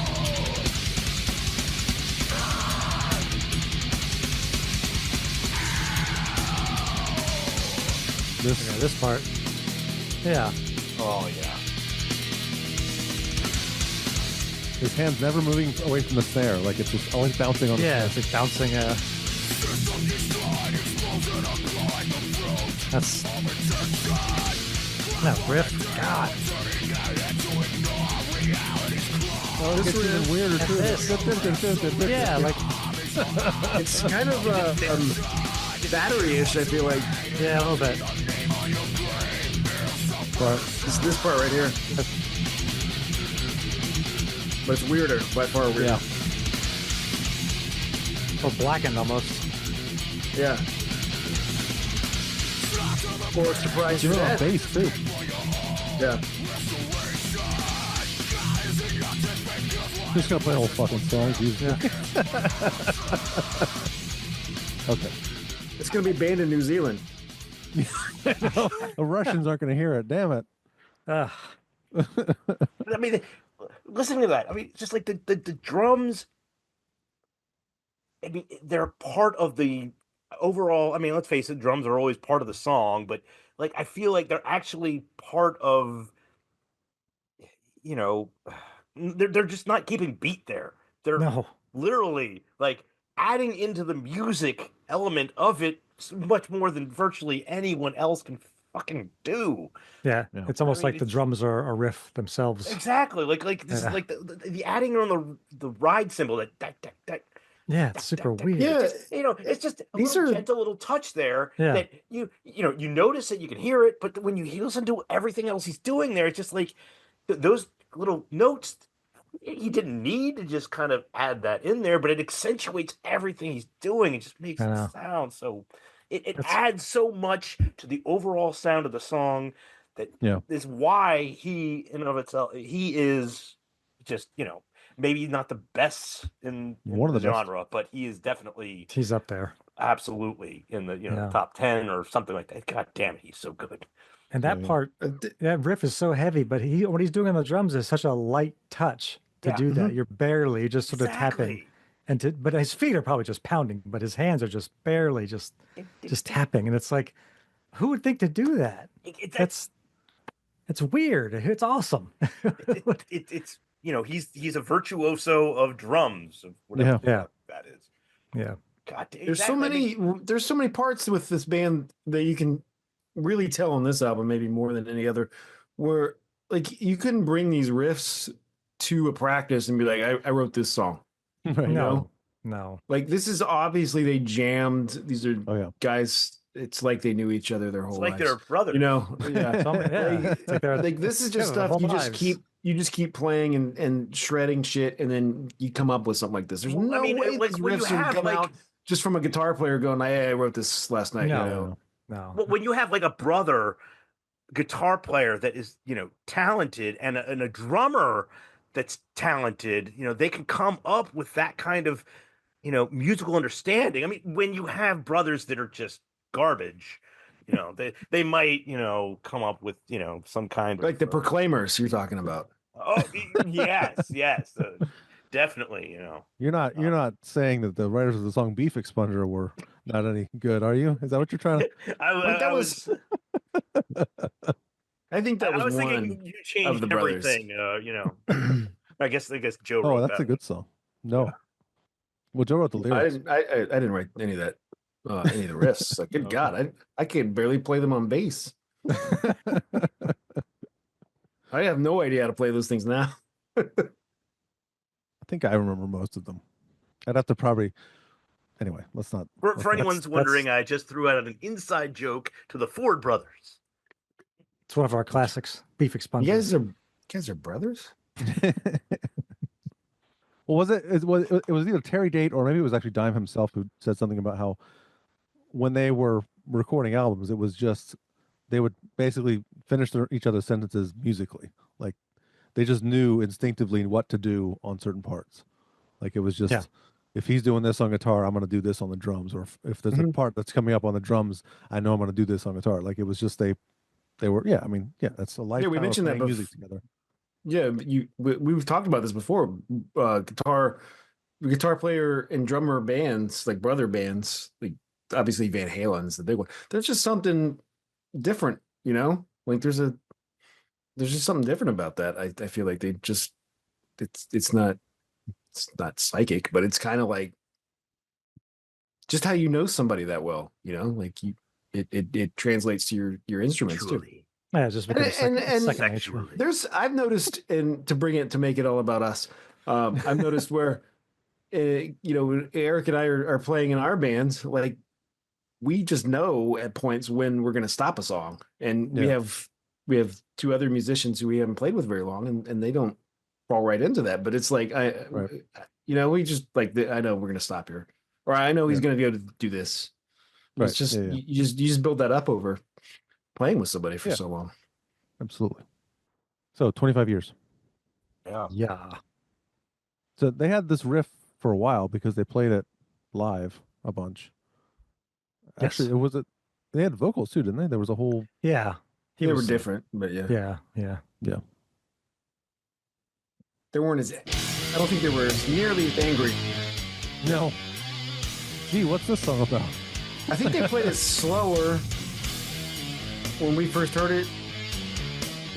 This part. Yeah. Oh yeah. his hand's never moving away from the snare. Like it's just always bouncing on the Yeah. snare. It's like bouncing. That's. That riff. God. Oh, it gets even weirder too. Yeah. Like. It's kind of battery-ish, I feel like. Yeah. A little bit. But This part right here. But it's weirder, by far weirder. yeah, Or blackened almost. Yeah. Or surprise your you're on dad. bass too. Yeah. Just gonna play the whole fucking song. Jesus. Okay. It's going to be banned in New Zealand. The Russians aren't gonna hear it. Damn it. Ugh. I mean, listen to that. I mean, just like the drums. I mean, they're part of the overall. I mean, let's face it, drums are always part of the song, but like I feel like they're actually part of. You know, they're just not keeping beat there. They're No. literally like adding into the music element of it much more than virtually anyone else can fucking do. Yeah. Yeah. It's almost I mean, like the it's- drums are a riff themselves. Exactly, like this Yeah. is like the adding on the ride cymbal that Yeah, it's super weird. Yeah, It's just a These little are- gentle little touch there Yeah. that you notice it, you can hear it, but when you listen to everything else he's doing there, it's just like those little notes. He didn't need to just kind of add that in there, but it accentuates everything he's doing. It just makes I it know. sound so. It That's- adds so much to the overall sound of the song that is why he, in and of itself, he is just maybe not the best in One of the the best. genre, but he is definitely He's up there. absolutely in the Yeah. top 10 or something like that. God damn it, he's so good. And that Yeah. part, that riff is so heavy, but what he's doing on the drums is such a light touch to Yeah. do that. You're barely just sort of tapping. Exactly. But his feet are probably just pounding, but his hands are just barely just tapping. And it's like, who would think to do that? It's weird. It's awesome. It's he's a virtuoso of drums, of whatever the Yeah. fuck that is. Yeah. God damn. there's so many parts with this band that you can really tell on this album, maybe more than any other, where like you couldn't bring these riffs to a practice and be like, I wrote this song. Right. No. Like this is obviously they jammed. These are guys. It's like they knew each other their whole It's like lives. they're brothers. Yeah. It's like they're- Like this is just their stuff whole you lives. just keep playing and shredding shit, and then you come up with something like this. There's Well, no I mean, way like, these when you riffs would have, come like- out just from a guitar player going, "Hey, I wrote this last night." No. Well, when you have like a brother guitar player that is talented and a drummer that's talented, they can come up with that kind of musical understanding. I mean, when you have brothers that are just garbage, they might come up with some kind Like of the Proclaimers you're talking about. oh yes definitely You're not saying that the writers of the song Beef Expunger were not any good, are you? Is that what you're trying to? I was I think that I was one thinking you of changed the brothers. everything. I guess Joe wrote Oh, that's that a good song. No. Well, Joe wrote the lyrics. I didn't write any of that, any of the riffs. Like, good God, I can barely play them on bass. I have no idea how to play those things now. I think I remember most of them. I'd have to probably. Anyway, let's not. For anyone's wondering, I just threw out an inside joke to the Ford brothers. It's one of our classics, Beef Expunger. You guys are brothers? Well, it was either Terry Date or maybe it was actually Dime himself who said something about how when they were recording albums, it was just they would basically finish each other's sentences musically. Like they just knew instinctively what to do on certain parts. Like it was just if he's doing this on guitar, I'm going to do this on the drums, or if there's a part that's coming up on the drums, I know I'm going to do this on guitar. Like it was just they were that's a lifetime we mentioned of that playing music together. Yeah, we've talked about this before. Guitar player and drummer bands, like brother bands, like obviously Van Halen's the big one. There's just something different, Like there's just something different about that. I feel like they just it's not psychic, but it's kind of like just how you know somebody that well, like it translates to your instruments too. Yeah, it's just because second nature. I've noticed, and to make it all about us, I've noticed where, Eric and I are playing in our bands, like we just know at points when we're going to stop a song, and we have two other musicians who we haven't played with very long, and they don't fall right into that. But it's like we just like I know we're going to stop here, or I know he's going to be able to do this. It's just you just build that up over playing with somebody for so long. Absolutely. So 25 years. Yeah. So they had this riff for a while because they played it live a bunch. Actually, they had vocals too, didn't they? There was a whole. Yeah. They were different, but Yeah. They weren't as. I don't think they were nearly as angry. No. Gee, what's this song about? I think they played it slower when we first heard it,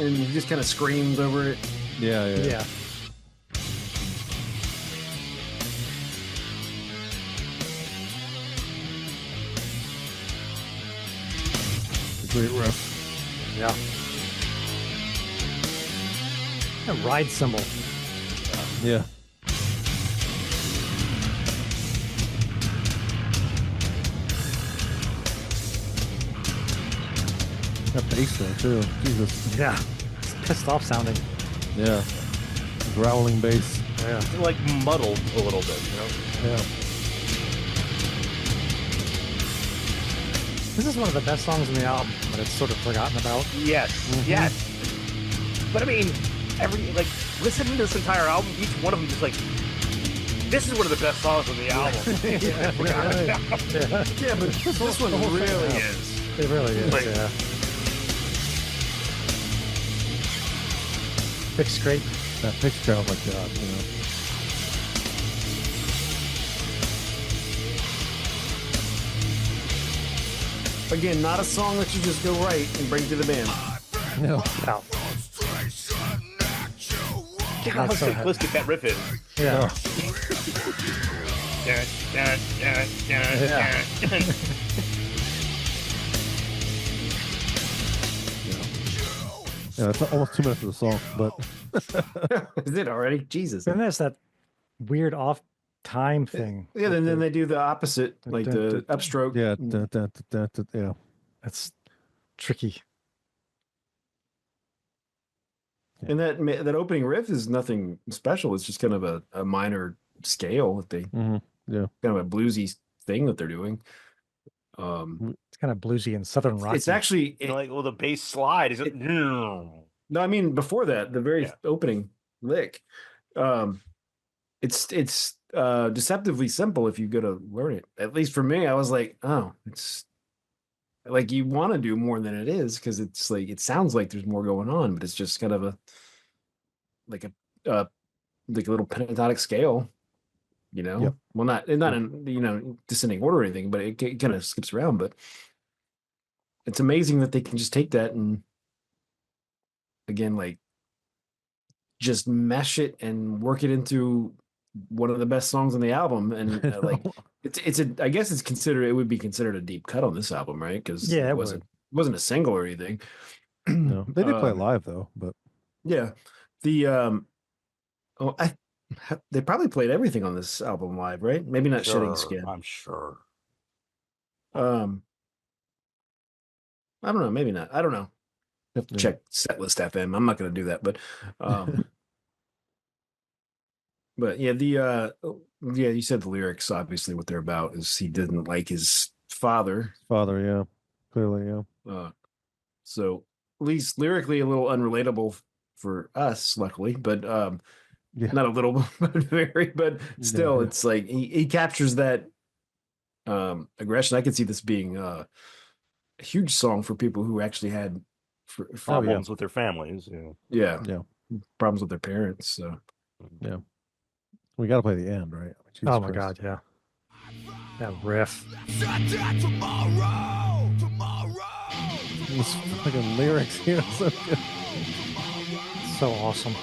and we just kind of screamed over it. Yeah. Great riff. Yeah. A ride cymbal. Yeah. That bass there too. Jesus. Yeah. It's pissed off sounding. Yeah. Growling bass. Yeah. Like muddled a little bit, you know? Yeah. This is one of the best songs in the album, but it's sort of forgotten about. Yes, yes. But I mean, listening to this entire album, each one of them just like, this is one of the best songs on the album. Yeah, but this one really is. It really is, Like- yeah. Fixed straight. That picture, oh my god, you know. Again, not a song that you just go right and bring to the band. No. Out. Look how That's so simplistic that riff is. Yeah. Yeah, it's almost 2 minutes of the song, but Is it already? Jesus. Then there's that weird off time thing. Yeah, then they do the opposite, like the upstroke. yeah, yeah. That's tricky. And that opening riff is nothing special. It's just kind of a minor scale that they Yeah. kind of a bluesy thing that they're doing. It's kind of bluesy and southern rock. It's actually Like, well, the bass slide is it? no, I mean before that, the very opening lick. It's deceptively simple if you go to learn it. At least for me, I was like, oh, it's like you want to do more than it is because it's like it sounds like there's more going on, but it's just kind of a little pentatonic scale, you know. Yep. Well, not in descending order or anything, but it kind of skips around. But it's amazing that they can just take that and again, like just mesh it and work it into one of the best songs on the album, and I guess it would be considered a deep cut on this album, right? Because Yeah, it it wasn't a single or anything. No, they did play it Um, live though, but Yeah, they probably played everything on this album live, right? Maybe not Shedding Skin. I'm sure. I don't know, maybe not. I don't know. I have to Yeah. check Setlist FM. I'm not going to do that, but but yeah, you said the lyrics. Obviously, what they're about is he didn't like his father. father, yeah, clearly, yeah. So at least lyrically a little unrelatable for us, luckily, but Yeah. not a little, but very, but still, Yeah. it's like he captures that aggression. I could see this being a huge song for people who actually had Problems with their families. yeah, Yeah. problems with their parents. So We got to play the end, right? I mean, Jesus Oh my Christ. god, yeah. That riff. This fucking lyrics here are so good. So awesome.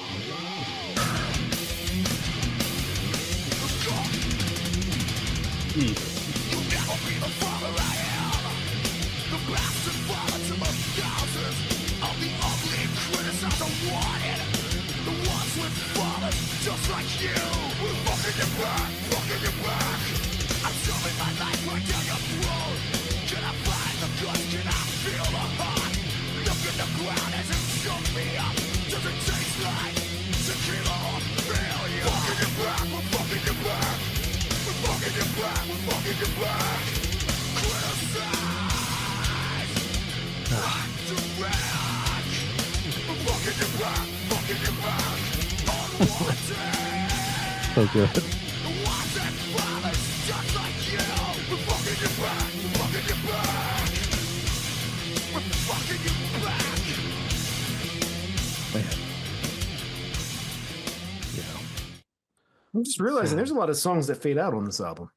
Just like you, we're fucking your back, fucking your back. I'm shoving my knife right down your throat. Can I find the guts? Can I feel the heart? Look at the ground as it shook me up. Does it taste like tequila or failure? Fucking your back, we're fucking your back. We're fucking your back, we're fucking your back. Criticize, direct. We're fucking your back, fucking your back. So good. Man. Yeah. I'm just realizing there's a lot of songs that fade out on this album.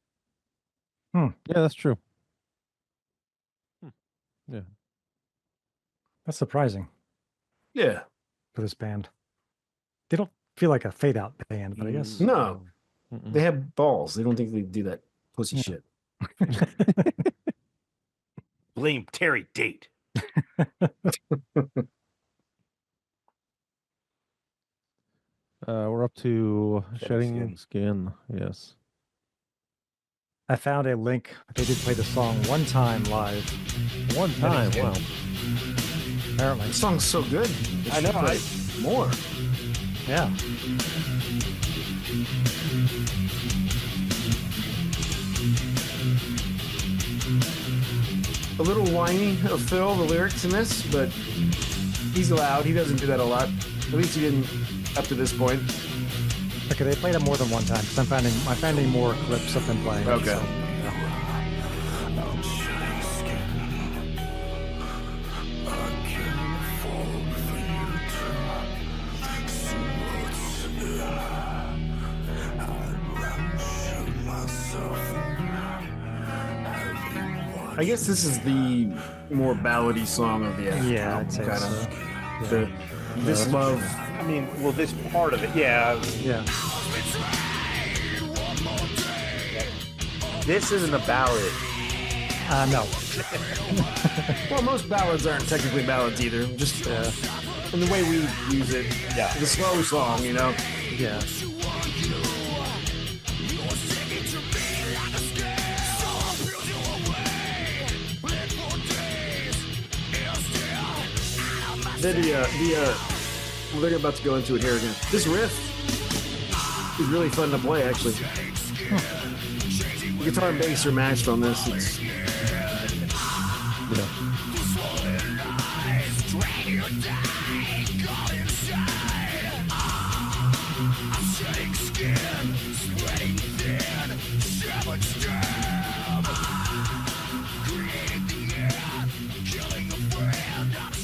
Yeah, that's true. That's surprising Yeah, for this band. They don't feel like a fade out band, but I guess. no, Mm-mm. they have balls. They don't think they do that pussy shit. Blame Terry Date. We're up to Shedding Shedding Skin. Yes. I found a link. They did play the song one time live. One time. Wow. Apparently. The song's so good. I know. More. Yeah. A little whiny of Phil, the lyrics in this, but he's loud. He doesn't do that a lot. At least he didn't up to this point. Okay, they played it more than one time because I'm finding more clips of them playing. Okay. So, I guess this is the more ballady song of the album. yeah, I'd say so. The, this love. I mean, well, this part of it, yeah. Yeah. This isn't a ballad. No. Well, most ballads aren't technically ballads either. Just in the way we use it. Yeah. The slow song, you know. Yeah. We're about to go into it here again. This riff is really fun to play, actually. The guitar and bass are matched on this. It's,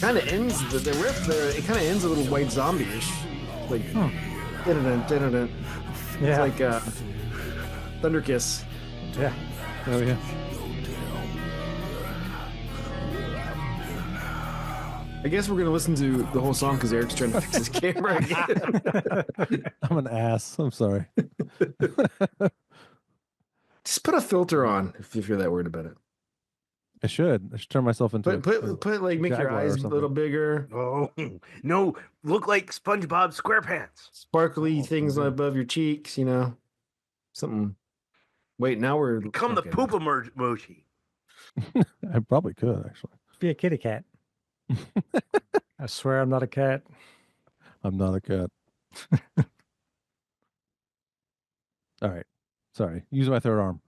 kind of ends the riff there. It kind of ends a little White Zombie-ish, like dun-dun-dun-dun-dun. Yeah. It's like Thunder Kiss. Yeah. Oh yeah. I guess we're gonna listen to the whole song because Eric's trying to fix his camera again. I'm an ass. I'm sorry. Just put a filter on if you're that worried about it. I should turn myself into Put like make your Jaguar or eyes a something. little bigger, Oh, no. Look like SpongeBob SquarePants. sparkly things above your cheeks. You know, something. Wait, now we're Become okay. the poop emoji. I probably could actually. Be a kitty cat. I swear I'm not a cat. I'm not a cat. All right. Sorry. Use my third arm.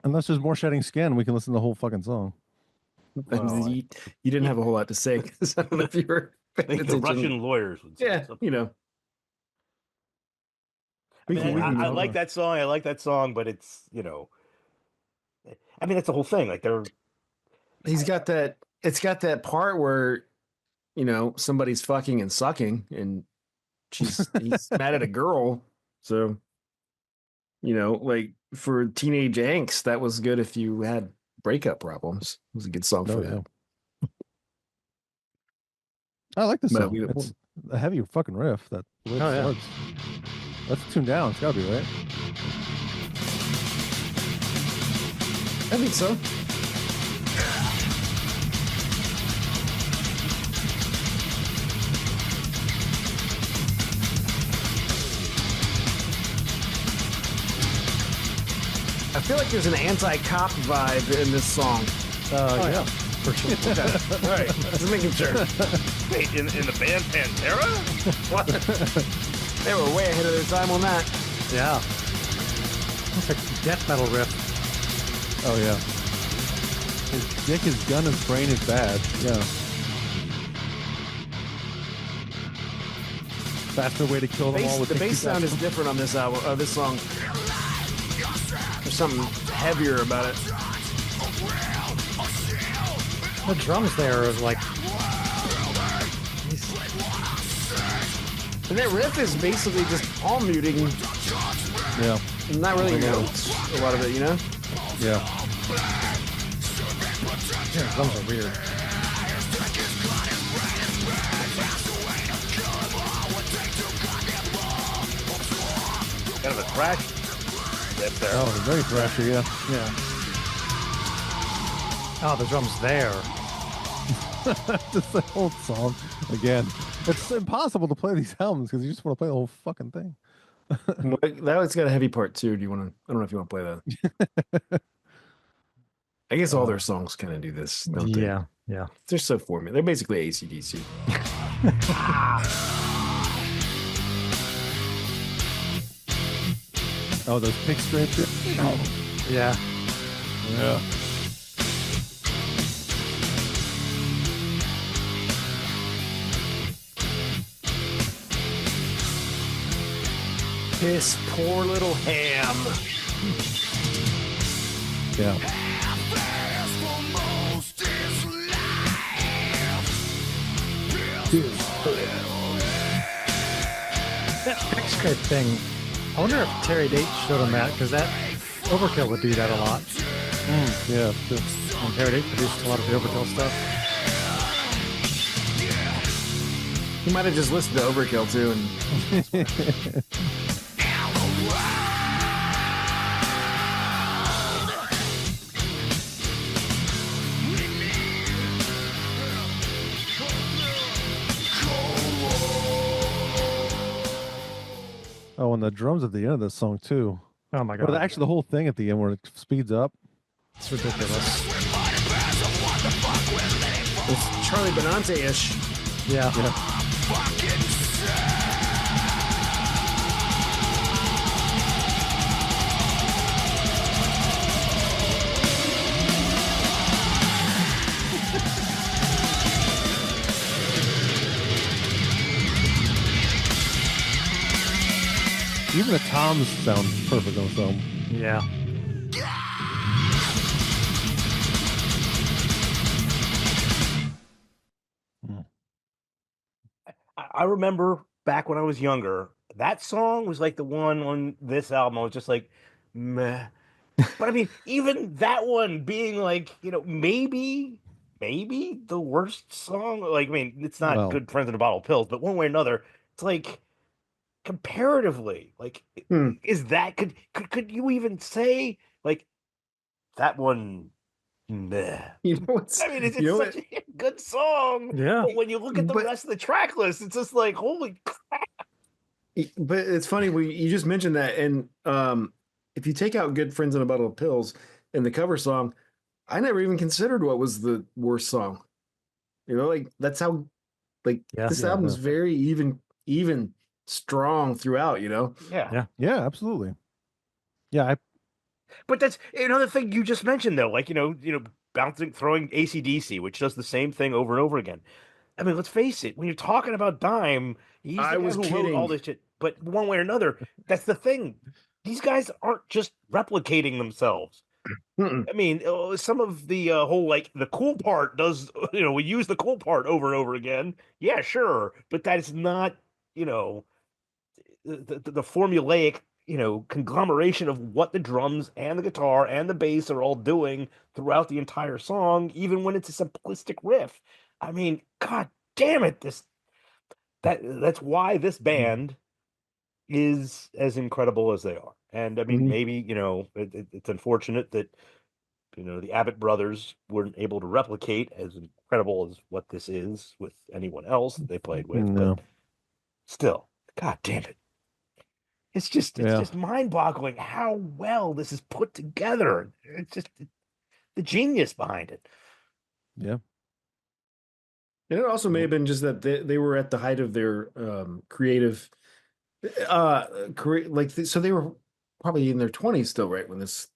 Unless there's more shedding skin, we can listen to the whole fucking song. You didn't have a whole lot to say because I don't know if you were. I think the Russian lawyers would say Yeah, something. you know. I like that song. I like that song, but it's, you know, I mean, that's the whole thing. Like He's got that. It's got that part where, you know, somebody's fucking and sucking, and he's mad at a girl. So, you know, like for teenage angst, that was good if you had breakup problems. It was a good song for that. I like this But song. It's a heavy fucking riff. That yeah. Let's tune down. It's gotta be right. I think so. I feel like there's an anti-cop vibe in this song. Yeah, for sure. Okay. All right, just making sure. wait, in the band Pantera? What? They were way ahead of their time on that. Yeah. It's like death metal riff. Oh yeah. His dick is gun, his brain is bad. Yeah. Faster way to kill them all with The bass sound is different on this album, this song. There's something heavier about it. The drums there is like. And that riff is basically just palm muting, Yeah. not really notes. A lot of it, you know. Yeah. Yeah, the drums are weird. Kind of a thrash riff there. Oh, very thrashy. Yeah. Yeah. Oh, the drums there. Just the whole song again. It's impossible to play these albums because you just want to play the whole fucking thing. That one's got a heavy part too. Do you want to? I don't know if you want to play that. I guess all their songs kind of do this, don't they? Yeah. Yeah. They're so formula. They're basically AC/DC. Oh, those pick scrapers. Yeah. Yeah. This poor little ham. Yeah. That pick scrape thing, I wonder if Terry Date showed him that, because that Overkill would do that a lot. Yeah. And Terry Date produced a lot of the Overkill stuff. He might have just listened to Overkill too. And Oh, and the drums at the end of this song too. Oh my But god. actually, the whole thing at the end where it speeds up. It's ridiculous. it's Charlie Benante-ish. Yeah. Even the toms sound perfect on this album. Yeah. I remember back when I was younger, that song was like the one on this album. I was just like, meh. But I mean, even that one being like, maybe the worst song. Like, I mean, it's not Well- Good Friends in a Bottle of Pills, but one way or another, it's like comparatively, like, is that could you even say like that one? Meh. You know what's? I mean, it's you know such a good song. Yeah. But when you look at the But- rest of the track list, it's just like, holy crap. But it's funny you just mentioned that, and if you take out "Good Friends and a Bottle of Pills" and the cover song, I never even considered what was the worst song. You know, like that's how, like Yeah. this Yeah, album's yeah. very even, strong throughout. You know, Yeah. Yeah, absolutely. Yeah, But that's another thing you just mentioned, though. Like, throwing AC/DC, which does the same thing over and over again. I mean, let's face it, when you're talking about Dime, he's the I guy was who wrote kidding. all this shit. But one way or another, that's the thing. These guys aren't just replicating themselves. Mm-mm. I mean, some of the whole, like, the cool part does, we use the cool part over and over again. Yeah, sure. But that is not, the formulaic, conglomeration of what the drums and the guitar and the bass are all doing throughout the entire song, even when it's a simplistic riff. I mean, god damn it, that's why this band is as incredible as they are. And I mean, Mhm. maybe, it's unfortunate that, the Abbott brothers weren't able to replicate as incredible as what this is with anyone else that they played with, No. but still, god damn it. It's just mind-boggling how well this is put together. It's just the genius behind it. yeah. And it also may have been just that they were at the height of their creative career. Like, so they were probably in their 20s still, right, when this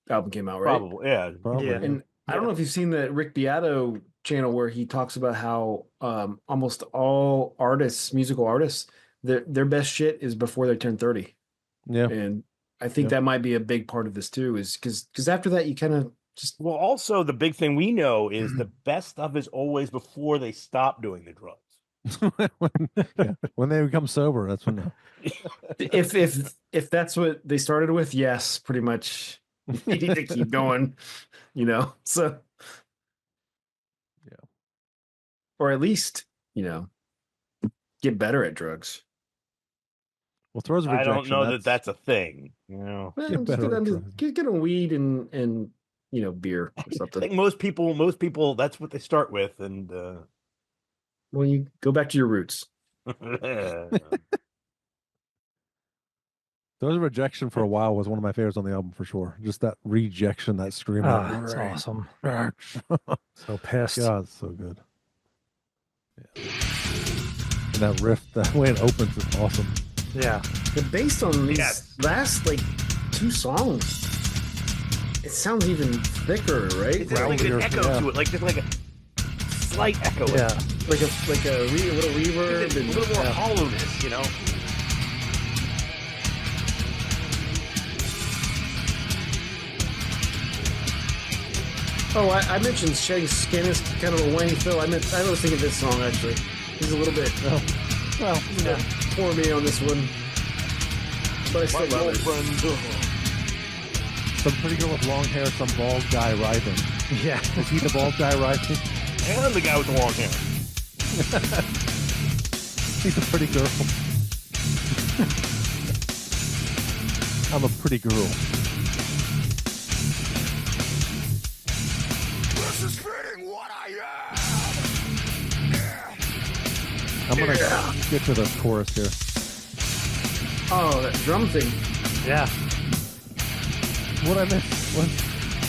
album came out, right? Probably, yeah. Probably. Yeah. And I don't know if you've seen the Rick Beato channel where he talks about how almost all artists, musical artists, their best shit is before they turn 30. Yeah. And I think Yeah. that might be a big part of this too, is because after that you kind of just Well, also the big thing we know is the best stuff is always before they stop doing the drugs. When they become sober, that's when. if that's what they started with, yes, pretty much you need to keep going, So Yeah. or at least, get better at drugs. Well, throws of I rejection. don't know that that's a thing. Well, Get just better at drugs. get on weed and beer or I think something. most people, that's what they start with, and Well, you go back to your roots. Those Rejection for a while was one of my favorites on the album for sure. Just that rejection, that scream. It's awesome. So pissed. God, it's so good. Yeah. And that riff, that way it opens is awesome. Yeah. Based on these last like 2 songs, it sounds even thicker, right? It's like an echo to it, like just like a slight echo. Yeah. Like a little reverb, A little more hollowness, you know. Oh, I mentioned Shedding Skin is kind of a whiny fill. I was thinking of this song actually. He's a little bit for me on this one, but I still love it. Some pretty girl with long hair, some bald guy writhing. Yeah. Is he the bald guy writhing? And the guy with the long hair. He's a pretty girl. I'm a pretty girl. This is fitting what I am. I'm gonna get to the chorus here. Oh, that drum thing. Yeah. What I missed? What?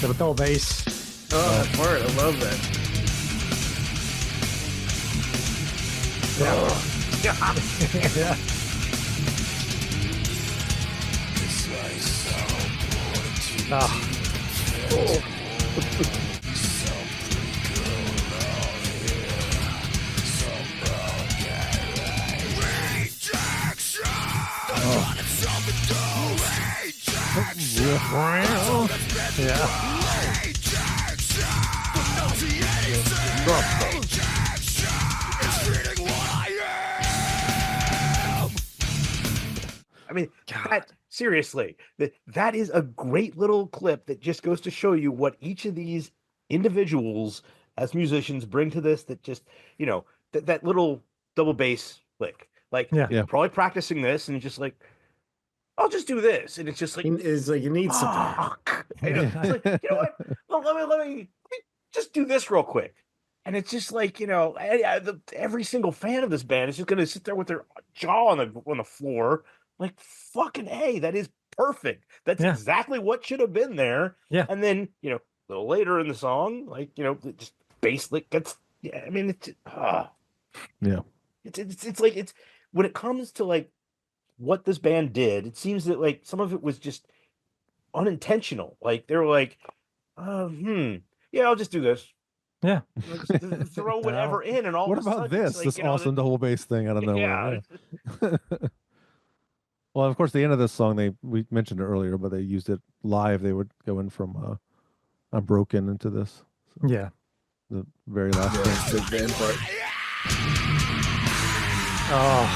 The double bass. Oh, that part. I love that. Yeah. Yeah. I mean, seriously, that is a great little clip that just goes to show you what each of these individuals as musicians bring to this. That just, you know, that little double bass lick, like, probably practicing this and just like, I'll just do this, and it's just like, it's like you need something. You know, it's like, you know what? Well, let me just do this real quick. And it's just like, you know, every single fan of this band is just going to sit there with their jaw on the floor. Like, fucking A, that is perfect. That's exactly what should have been there. Yeah. And then, you know, a little later in the song, like, you know, just bass lick gets, I mean, it's like, it's when it comes to like what this band did, it seems that like some of it was just unintentional. Like, they were like, yeah, I'll just do this. Yeah. Just throw whatever in, and all What of a about sudden, this? like, This you know, awesome double bass thing out of nowhere. Yeah. Well, of course, the end of this song, we mentioned it earlier, but they used it live. They would go in from I'm Broken into this. So Yeah. the very last thing. The band part. Oh.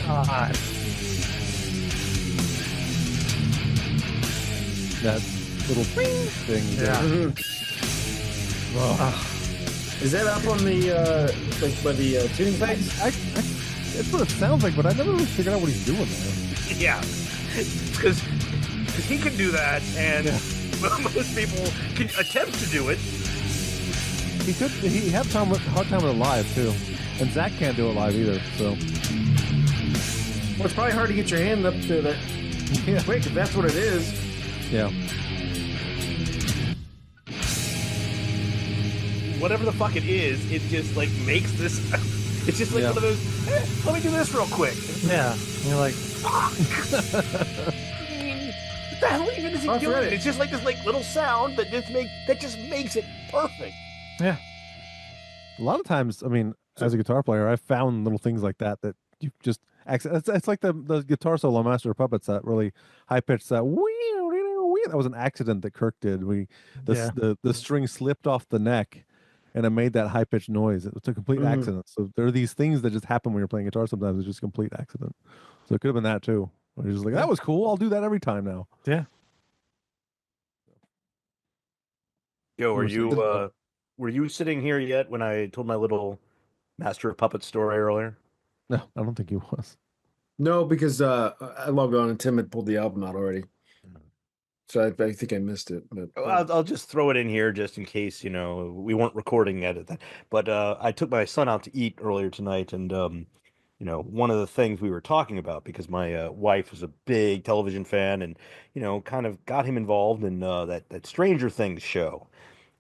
God. That little thing. Yeah. Is that up on the like by the tuning pegs? It's what it sounds like, but I never really figured out what he's doing there. Yeah, because he can do that, and most people can attempt to do it. He could. He had hard time with it live too, and Zach can't do it live either. So, Well, it's probably hard to get your hand up to that quick if that's what it is. yeah. Whatever the fuck it is, it just like makes this. It's just like one of those. Let me do this real quick. Yeah. And you're like, What the hell even is he Oh, doing? forget it. It's just like this like little sound that just makes it perfect. yeah. A lot of times, I mean, as a guitar player, I've found little things like that you just. It's like the guitar solo Master of Puppets, that really high pitched that that was an accident that Kirk did. The string slipped off the neck, and it made that high pitched noise. It was a complete accident. So there are these things that just happen when you're playing guitar. Sometimes it's just a complete accident. So it could have been that too. Where you're just like, that was cool. I'll do that every time now. Yeah. Yo, were you sitting here yet when I told my little Master of Puppets story earlier? No, I don't think he was. No, because I logged on and Tim had pulled the album out already. So I think I missed it. But I'll just throw it in here just in case, you know, we weren't recording at it. But I took my son out to eat earlier tonight, and one of the things we were talking about, because my wife is a big television fan, and kind of got him involved in that Stranger Things show.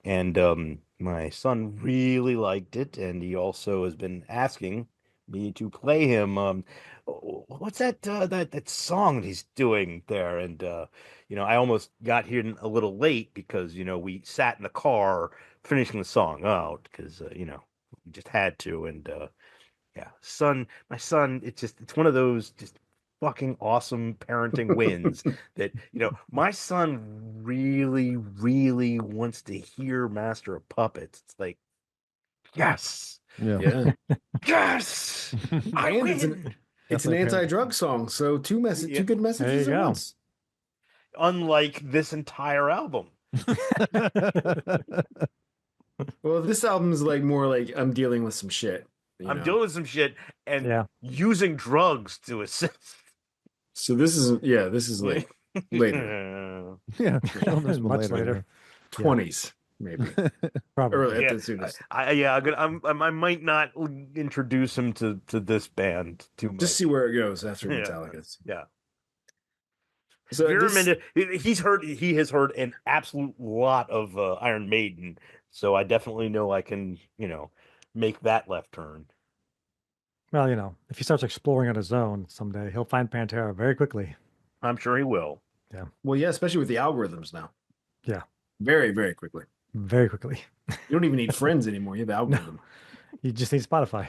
And my son really liked it, and he also has been asking me to play him. What's that song that he's doing there? And I almost got here a little late because we sat in the car finishing the song out because we just had to. And yeah, my son, it's one of those just fucking awesome parenting wins that, my son really, really wants to hear Master of Puppets. It's like, yes, Yeah. yes, I And it's win. it's an Definitely anti-drug song, so two good messages There you at go. once. Unlike this entire album. Well, this album is like more like I'm dealing with some shit. I'm dealing with some shit and Yeah. using drugs to assist. So this is like later, Yeah. Children's Much later, later. 20s maybe, Probably. early at Yeah, the soonest. I might not introduce him to this band too much. Just see where it goes after Yeah. Metallica's. Yeah. So He has heard an absolute lot of Iron Maiden, so I definitely know I can, make that left turn. Well, if he starts exploring on his own someday, he'll find Pantera very quickly. I'm sure he will. well, yeah, especially with the algorithms now. Yeah. Very, very quickly. Very quickly. You don't even need friends anymore. You have algorithm. You just need Spotify.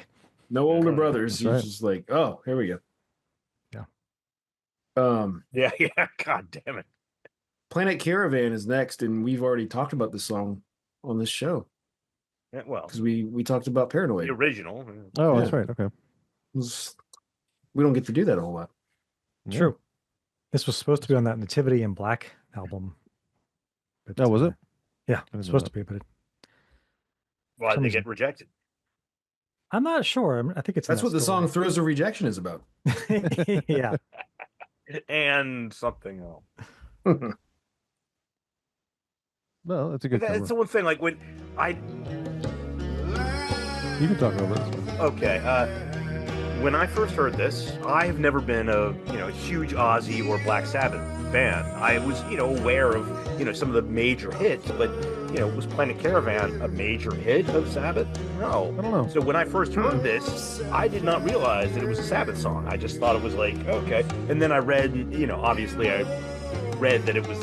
No older brothers. That's You're right. just like, oh, here we go. Yeah. Yeah, God damn it. Planet Caravan is next, and we've already talked about this song on this show Yeah, well, because we talked about Paranoid. the original. Oh, Yeah. that's right. Okay. We don't get to do that a whole lot. Yeah. True. This was supposed to be on that Nativity in Black album. But, Oh, was it? Yeah, didn't it's know supposed that. to be, but Why did some they reason- get rejected? I'm not sure. I think it's in That's that what the song story. Throws of Rejection is about. Yeah. And something else. Well, it's a good That's cover. the one thing. Like when I You can talk over it. okay, when I first heard this, I have never been a huge Ozzy or Black Sabbath fan. I was aware of some of the major hits, but was Planet Caravan a major hit of Sabbath? No. I don't know. So when I first heard this, I did not realize that it was a Sabbath song. I just thought it was like, okay. And then I read, obviously I read that it was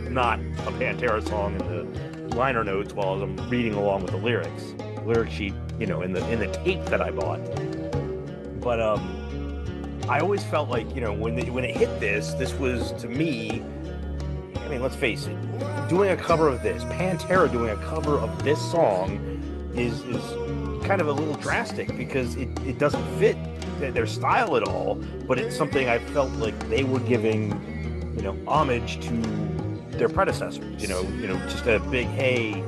not a Pantera song in the liner notes while I'm reading along with the lyric sheet, in the tape that I bought. But I always felt like, when it hit this was, to me, I mean, let's face it, doing a cover of this, Pantera doing a cover of this song is kind of a little drastic because it doesn't fit their style at all, but it's something I felt like they were giving, homage to their predecessors, just a big, hey,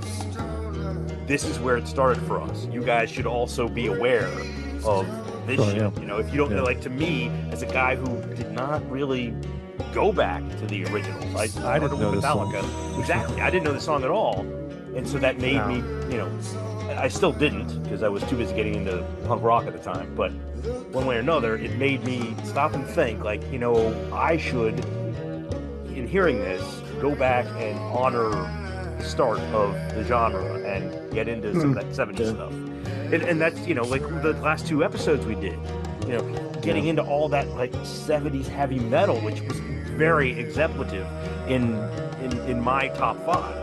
this is where it started for us. You guys should also be aware of this Sure, shit. yeah. If you don't Yeah. like, to me, as a guy who did not really go back to the originals, I started didn't know with this song. Metallica. Exactly. I didn't know the song at all. And so that made me, I still didn't because I was too busy getting into punk rock at the time. But one way or another, it made me stop and think, like, I should, in hearing this, go back and honor the start of the genre and get into some of that 70s stuff. And that's, like the last two episodes we did, getting into all that like 70s heavy metal, which was very exemplative in my top 5.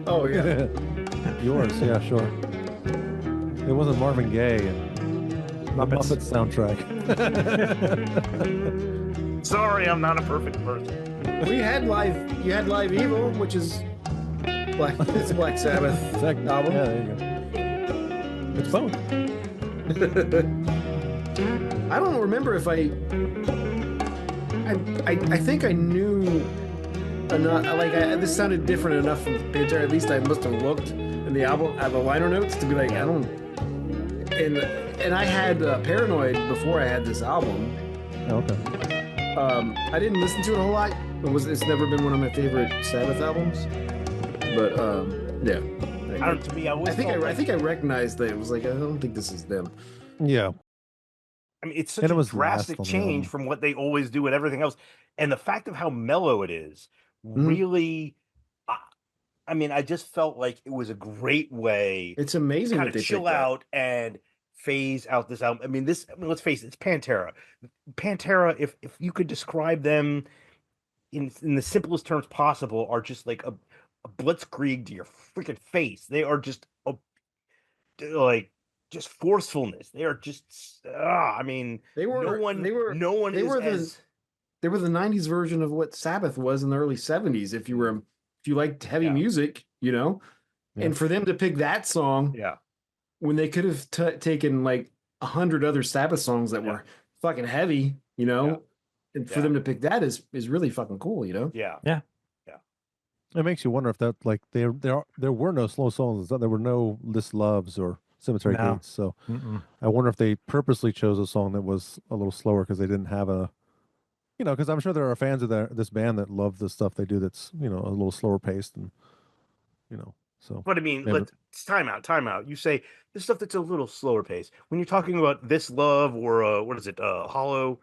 Oh, yeah. Yours, yeah, sure. It wasn't Marvin Gaye and the Muppets. Muppets soundtrack. Sorry, I'm not a perfect person. Well, you had Live Evil, which is it's a Black Sabbath Second album. Yeah, there you go. It's both. I don't remember if I think I knew enough. Like this sounded different enough from Pantera. At least I must have looked in the album at the liner notes to be like, I don't. And I had Paranoid before I had this album. Oh, okay. I didn't listen to it a whole lot. It's never been one of my favorite Sabbath albums. But yeah, I Like, I don't. To me, I always I think felt I like, think I recognized that it was like I don't think this is them. Yeah. I mean, it's such And it a was last drastic on the change album. from what they always do and everything else, and the fact of how mellow it is Mhm. really. I mean, I just felt like it was a great way It's to amazing kind that of they chill picked that. out and phase out this album. I mean, let's face it, it's Pantera. Pantera, if you could describe them in the simplest terms possible, are just like a blitzkrieg to your freaking face. They are just like just forcefulness. They are just I mean, They were no one they is were the as they were the '90s version of what Sabbath was in the early '70s. If you liked heavy Yeah. music, you know, Yeah. and for them to pick that song yeah. when they could have taken like 100 other Sabbath songs that Yeah. were fucking heavy, you know, and for Yeah. them to pick that is really fucking cool, you know. Yeah. Yeah. It makes you wonder if that like there were no slow songs. There were no List Loves or Cemetery No. Gates. So Mm-mm. I wonder if they purposely chose a song that was a little slower because they didn't have a, because I'm sure there are fans of this band that love the stuff they do that's a little slower paced and so But I mean, maybe- let's time out. You say this stuff that's a little slower pace. When you're talking about This Love or what is it, Hollow?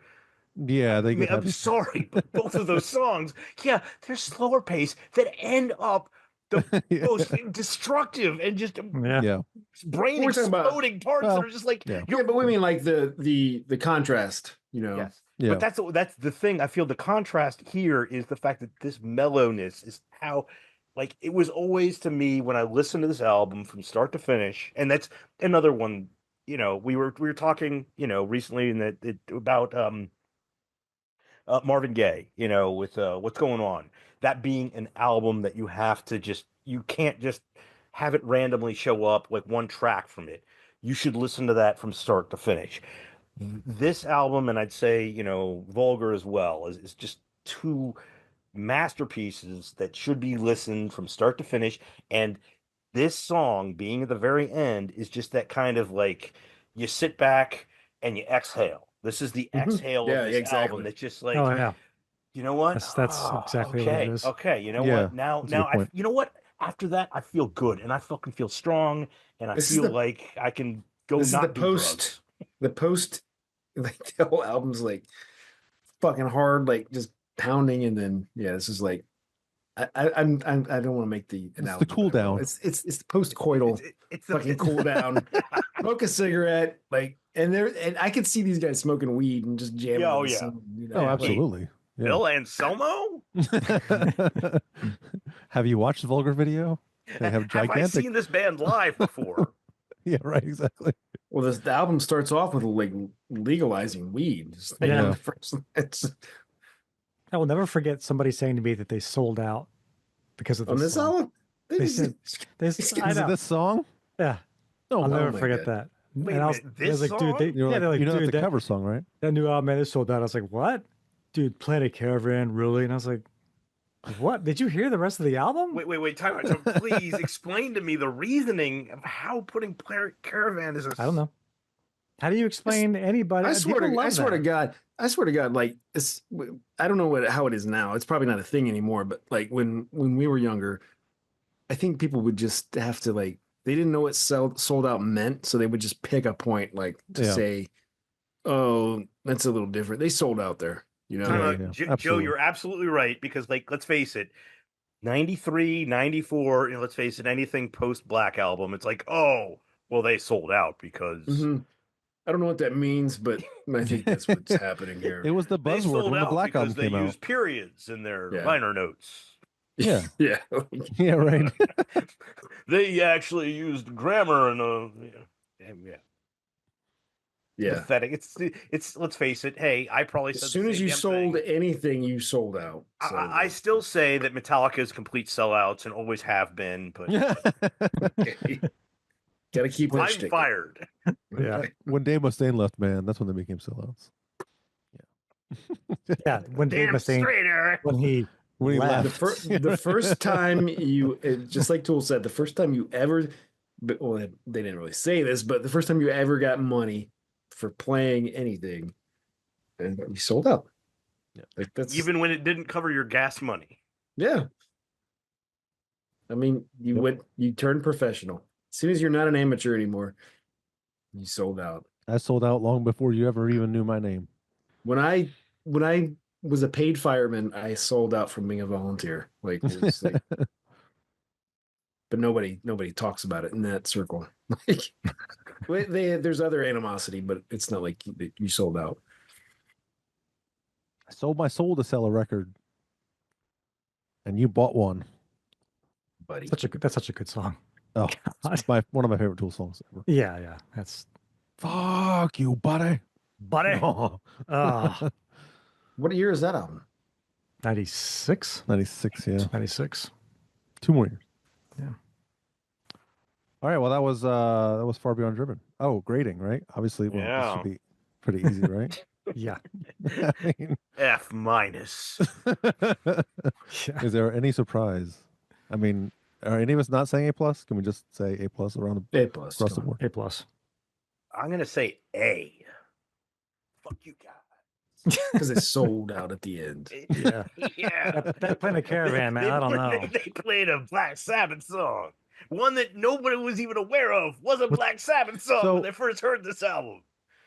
yeah, they I mean, get I'm heavy. sorry, but both of those songs, yeah, they're slower pace that end up the Yeah. most destructive and just Yeah. Yeah. brain We're talking about- exploding parts well, that are just like yeah. Yeah, but we mean like the contrast, you know. yes. Yeah. But that's the thing. I feel the contrast here is the fact that this mellowness is how, like, it was always to me when I listened to this album from start to finish, and that's another one. We were talking, recently about Marvin Gaye, with What's Going On, that being an album that you can't just have it randomly show up like one track from it. You should listen to that from start to finish. This album, and I'd say, Vulgar as well, is just two masterpieces that should be listened from start to finish. And this song being at the very end is just that kind of like you sit back and you exhale. This is the Mhm. exhale Yeah, of this exactly. album that's just like, Oh yeah. you know what? That's exactly what it okay, is. okay. You know Yeah, what? Now, that's a good point. you know what? After that, I feel good, and I fucking feel strong, and I This is feel the- like I can go This is not the do post drugs. like the whole album's like fucking hard, like just pounding, and then this is like I don't want to make the analogy. cool but I will. down. It's the post coital It's fucking cool down. Smoke a cigarette, like, and I could see these guys smoking weed and just jamming. Yeah, to oh, the yeah. song, Oh, absolutely. Yeah. Bill Anselmo. Have you watched the Vulgar video? They have I gigantic. seen this band live before? Yeah, right. Exactly. Well, the album starts off with like legalizing weed. Just, like, Yeah. the first- it's I will never forget somebody saying to me that they sold out because of on this this song. album. They said this. I Is it know. this song? Yeah. Oh, I'll never my forget God. that. Wait And a I was, minute, I was this like, dude, song? You're yeah, like, they're like, that's dude, the cover song, right? that new album, man, they sold out. I was like, what? Dude, Planet Caravan, really? And I was like, what? Did you hear the rest of the album? Wait, time out. So please explain to me the reasoning of how putting Caravan is a. I don't know. How do you explain to anybody? I swear People love I swear to that. God, like it's. I don't know how it is now. It's probably not a thing anymore. But like when we were younger, I think people would just have to like they didn't know what sold out meant, so they would just pick a point like to Yeah. say, "Oh, that's a little different." They sold out there, you know. Time Yeah, out. yeah, Joe, absolutely. you're absolutely right because, like, let's face it, 93, 94, let's face it, anything post Black Album, it's like, oh, well, they sold out because Mhm. I don't know what that means, but I think that's what's happening here. It was the they buzzword sold when the out Black because album they came out. used periods in their Yeah. liner notes. Yeah. yeah. Yeah, right. They actually used grammar and Yeah. pathetic. It's let's face it. Hey, I probably said As soon the as same you damn sold thing. anything, you sold out. So I still say that Metallica is complete sellouts and always have been, but gotta keep that I'm shtick. fired. Yeah. When Dave Mustaine left, man, that's when they became sellouts. Yeah. When Dave Damn Mustaine, straight, Eric. when he When he left. left. The first time you, just like Tool said, the first time you ever, but well, they didn't really say this, but the first time you ever got money for playing anything, and you sold out. Yeah. Like that's Even when it didn't cover your gas money. yeah. I mean, you turned professional. As soon as you're not an amateur anymore, you sold out. I sold out long before you ever even knew my name. When I was a paid fireman, I sold out from being a volunteer. Like, it was like but nobody talks about it in that circle. Like, there's other animosity, but it's not like you sold out. I sold my soul to sell a record, and you bought one, Buddy. That's such a good song. Oh, it's one of my favorite Tool songs ever. Yeah. That's Fuck you, buddy. Oh. What year is that album? 96? 96, yeah. 96. 2 more years. Yeah. All right, well, that was Far Beyond Driven. Oh, grading, right? Obviously, well, this should be pretty easy, right? Yeah. I mean, F minus. Is there any surprise? I mean, are any of us not saying A plus? Can we just say A plus around the A plus across the board? A plus. I'm gonna say A. Fuck you guys. Because it sold out at the end. Yeah. Yeah. That playing the Caravan, man. I don't know. They played a Black Sabbath song. One that nobody was even aware of was a Black Sabbath song when they first heard this album.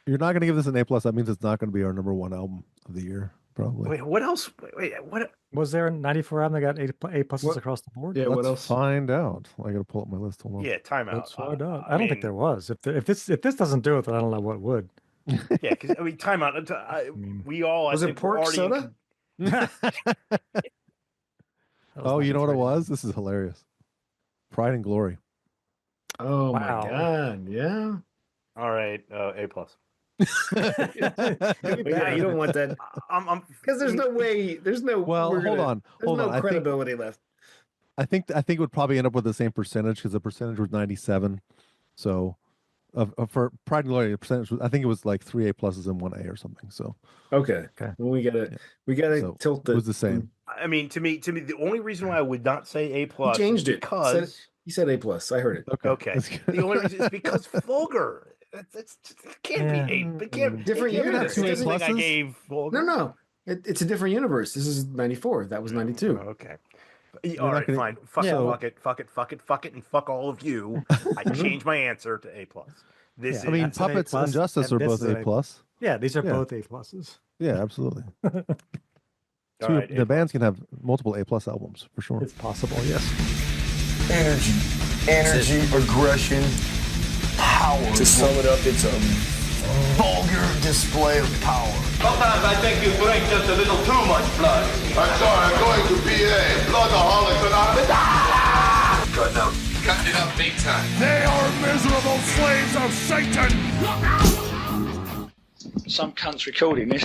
You're not going to give this an A plus. That means it's not going to be our #1 album of the year, probably. Wait, what else? Wait, what? Was there a 94 album that got A pluses across the board? Yeah, Let's what else? find out. I got to pull up my list. Hold on. Yeah, timeout. Let's find out. I don't think there was. If this doesn't do it, then I don't know what would. Yeah, because I mean, timeout. We all. Was I it think, pork were already soda? Oh, you know what it was? This is hilarious. Pride and Glory. Oh Wow. my god! Yeah. All right, A plus. Yeah, you don't want that because there's no way. There's no. Well, hold on. There's no credibility left. I think it would probably end up with the same percentage because the percentage was 97. So, for Pride and Glory, the percentage was, I think it was like 3 A pluses and 1 A or something. So Okay. Well, we gotta So, tilt the. it was the same. I mean, to me, the only reason why I would not say A plus changed it. because He said A plus. I heard it. okay, the only reason is because vulgar. It can't be A. It can't Different it can't be universe. the A same thing I pluses? gave vulgar. No. It's a different universe. This is 94. That was 92. Okay. All right, fine. Fuck it, and fuck all of you. I changed my answer to A plus. This I mean, That's an A Puppets plus, and Justice and are this both is A a- plus. Yeah, these are Yeah. both A pluses. Yeah, absolutely. All right, The bands can have multiple A plus albums for sure. It's possible, yes. Energy, aggression, power. To sum it up, it's a vulgar display of power. Sometimes I think you drink just a little too much blood. I'm sorry, I'm going to PA. Bloodaholics Anonymous. Cut now. Cut it up big time. They are miserable slaves of Satan. Some cunts recording this.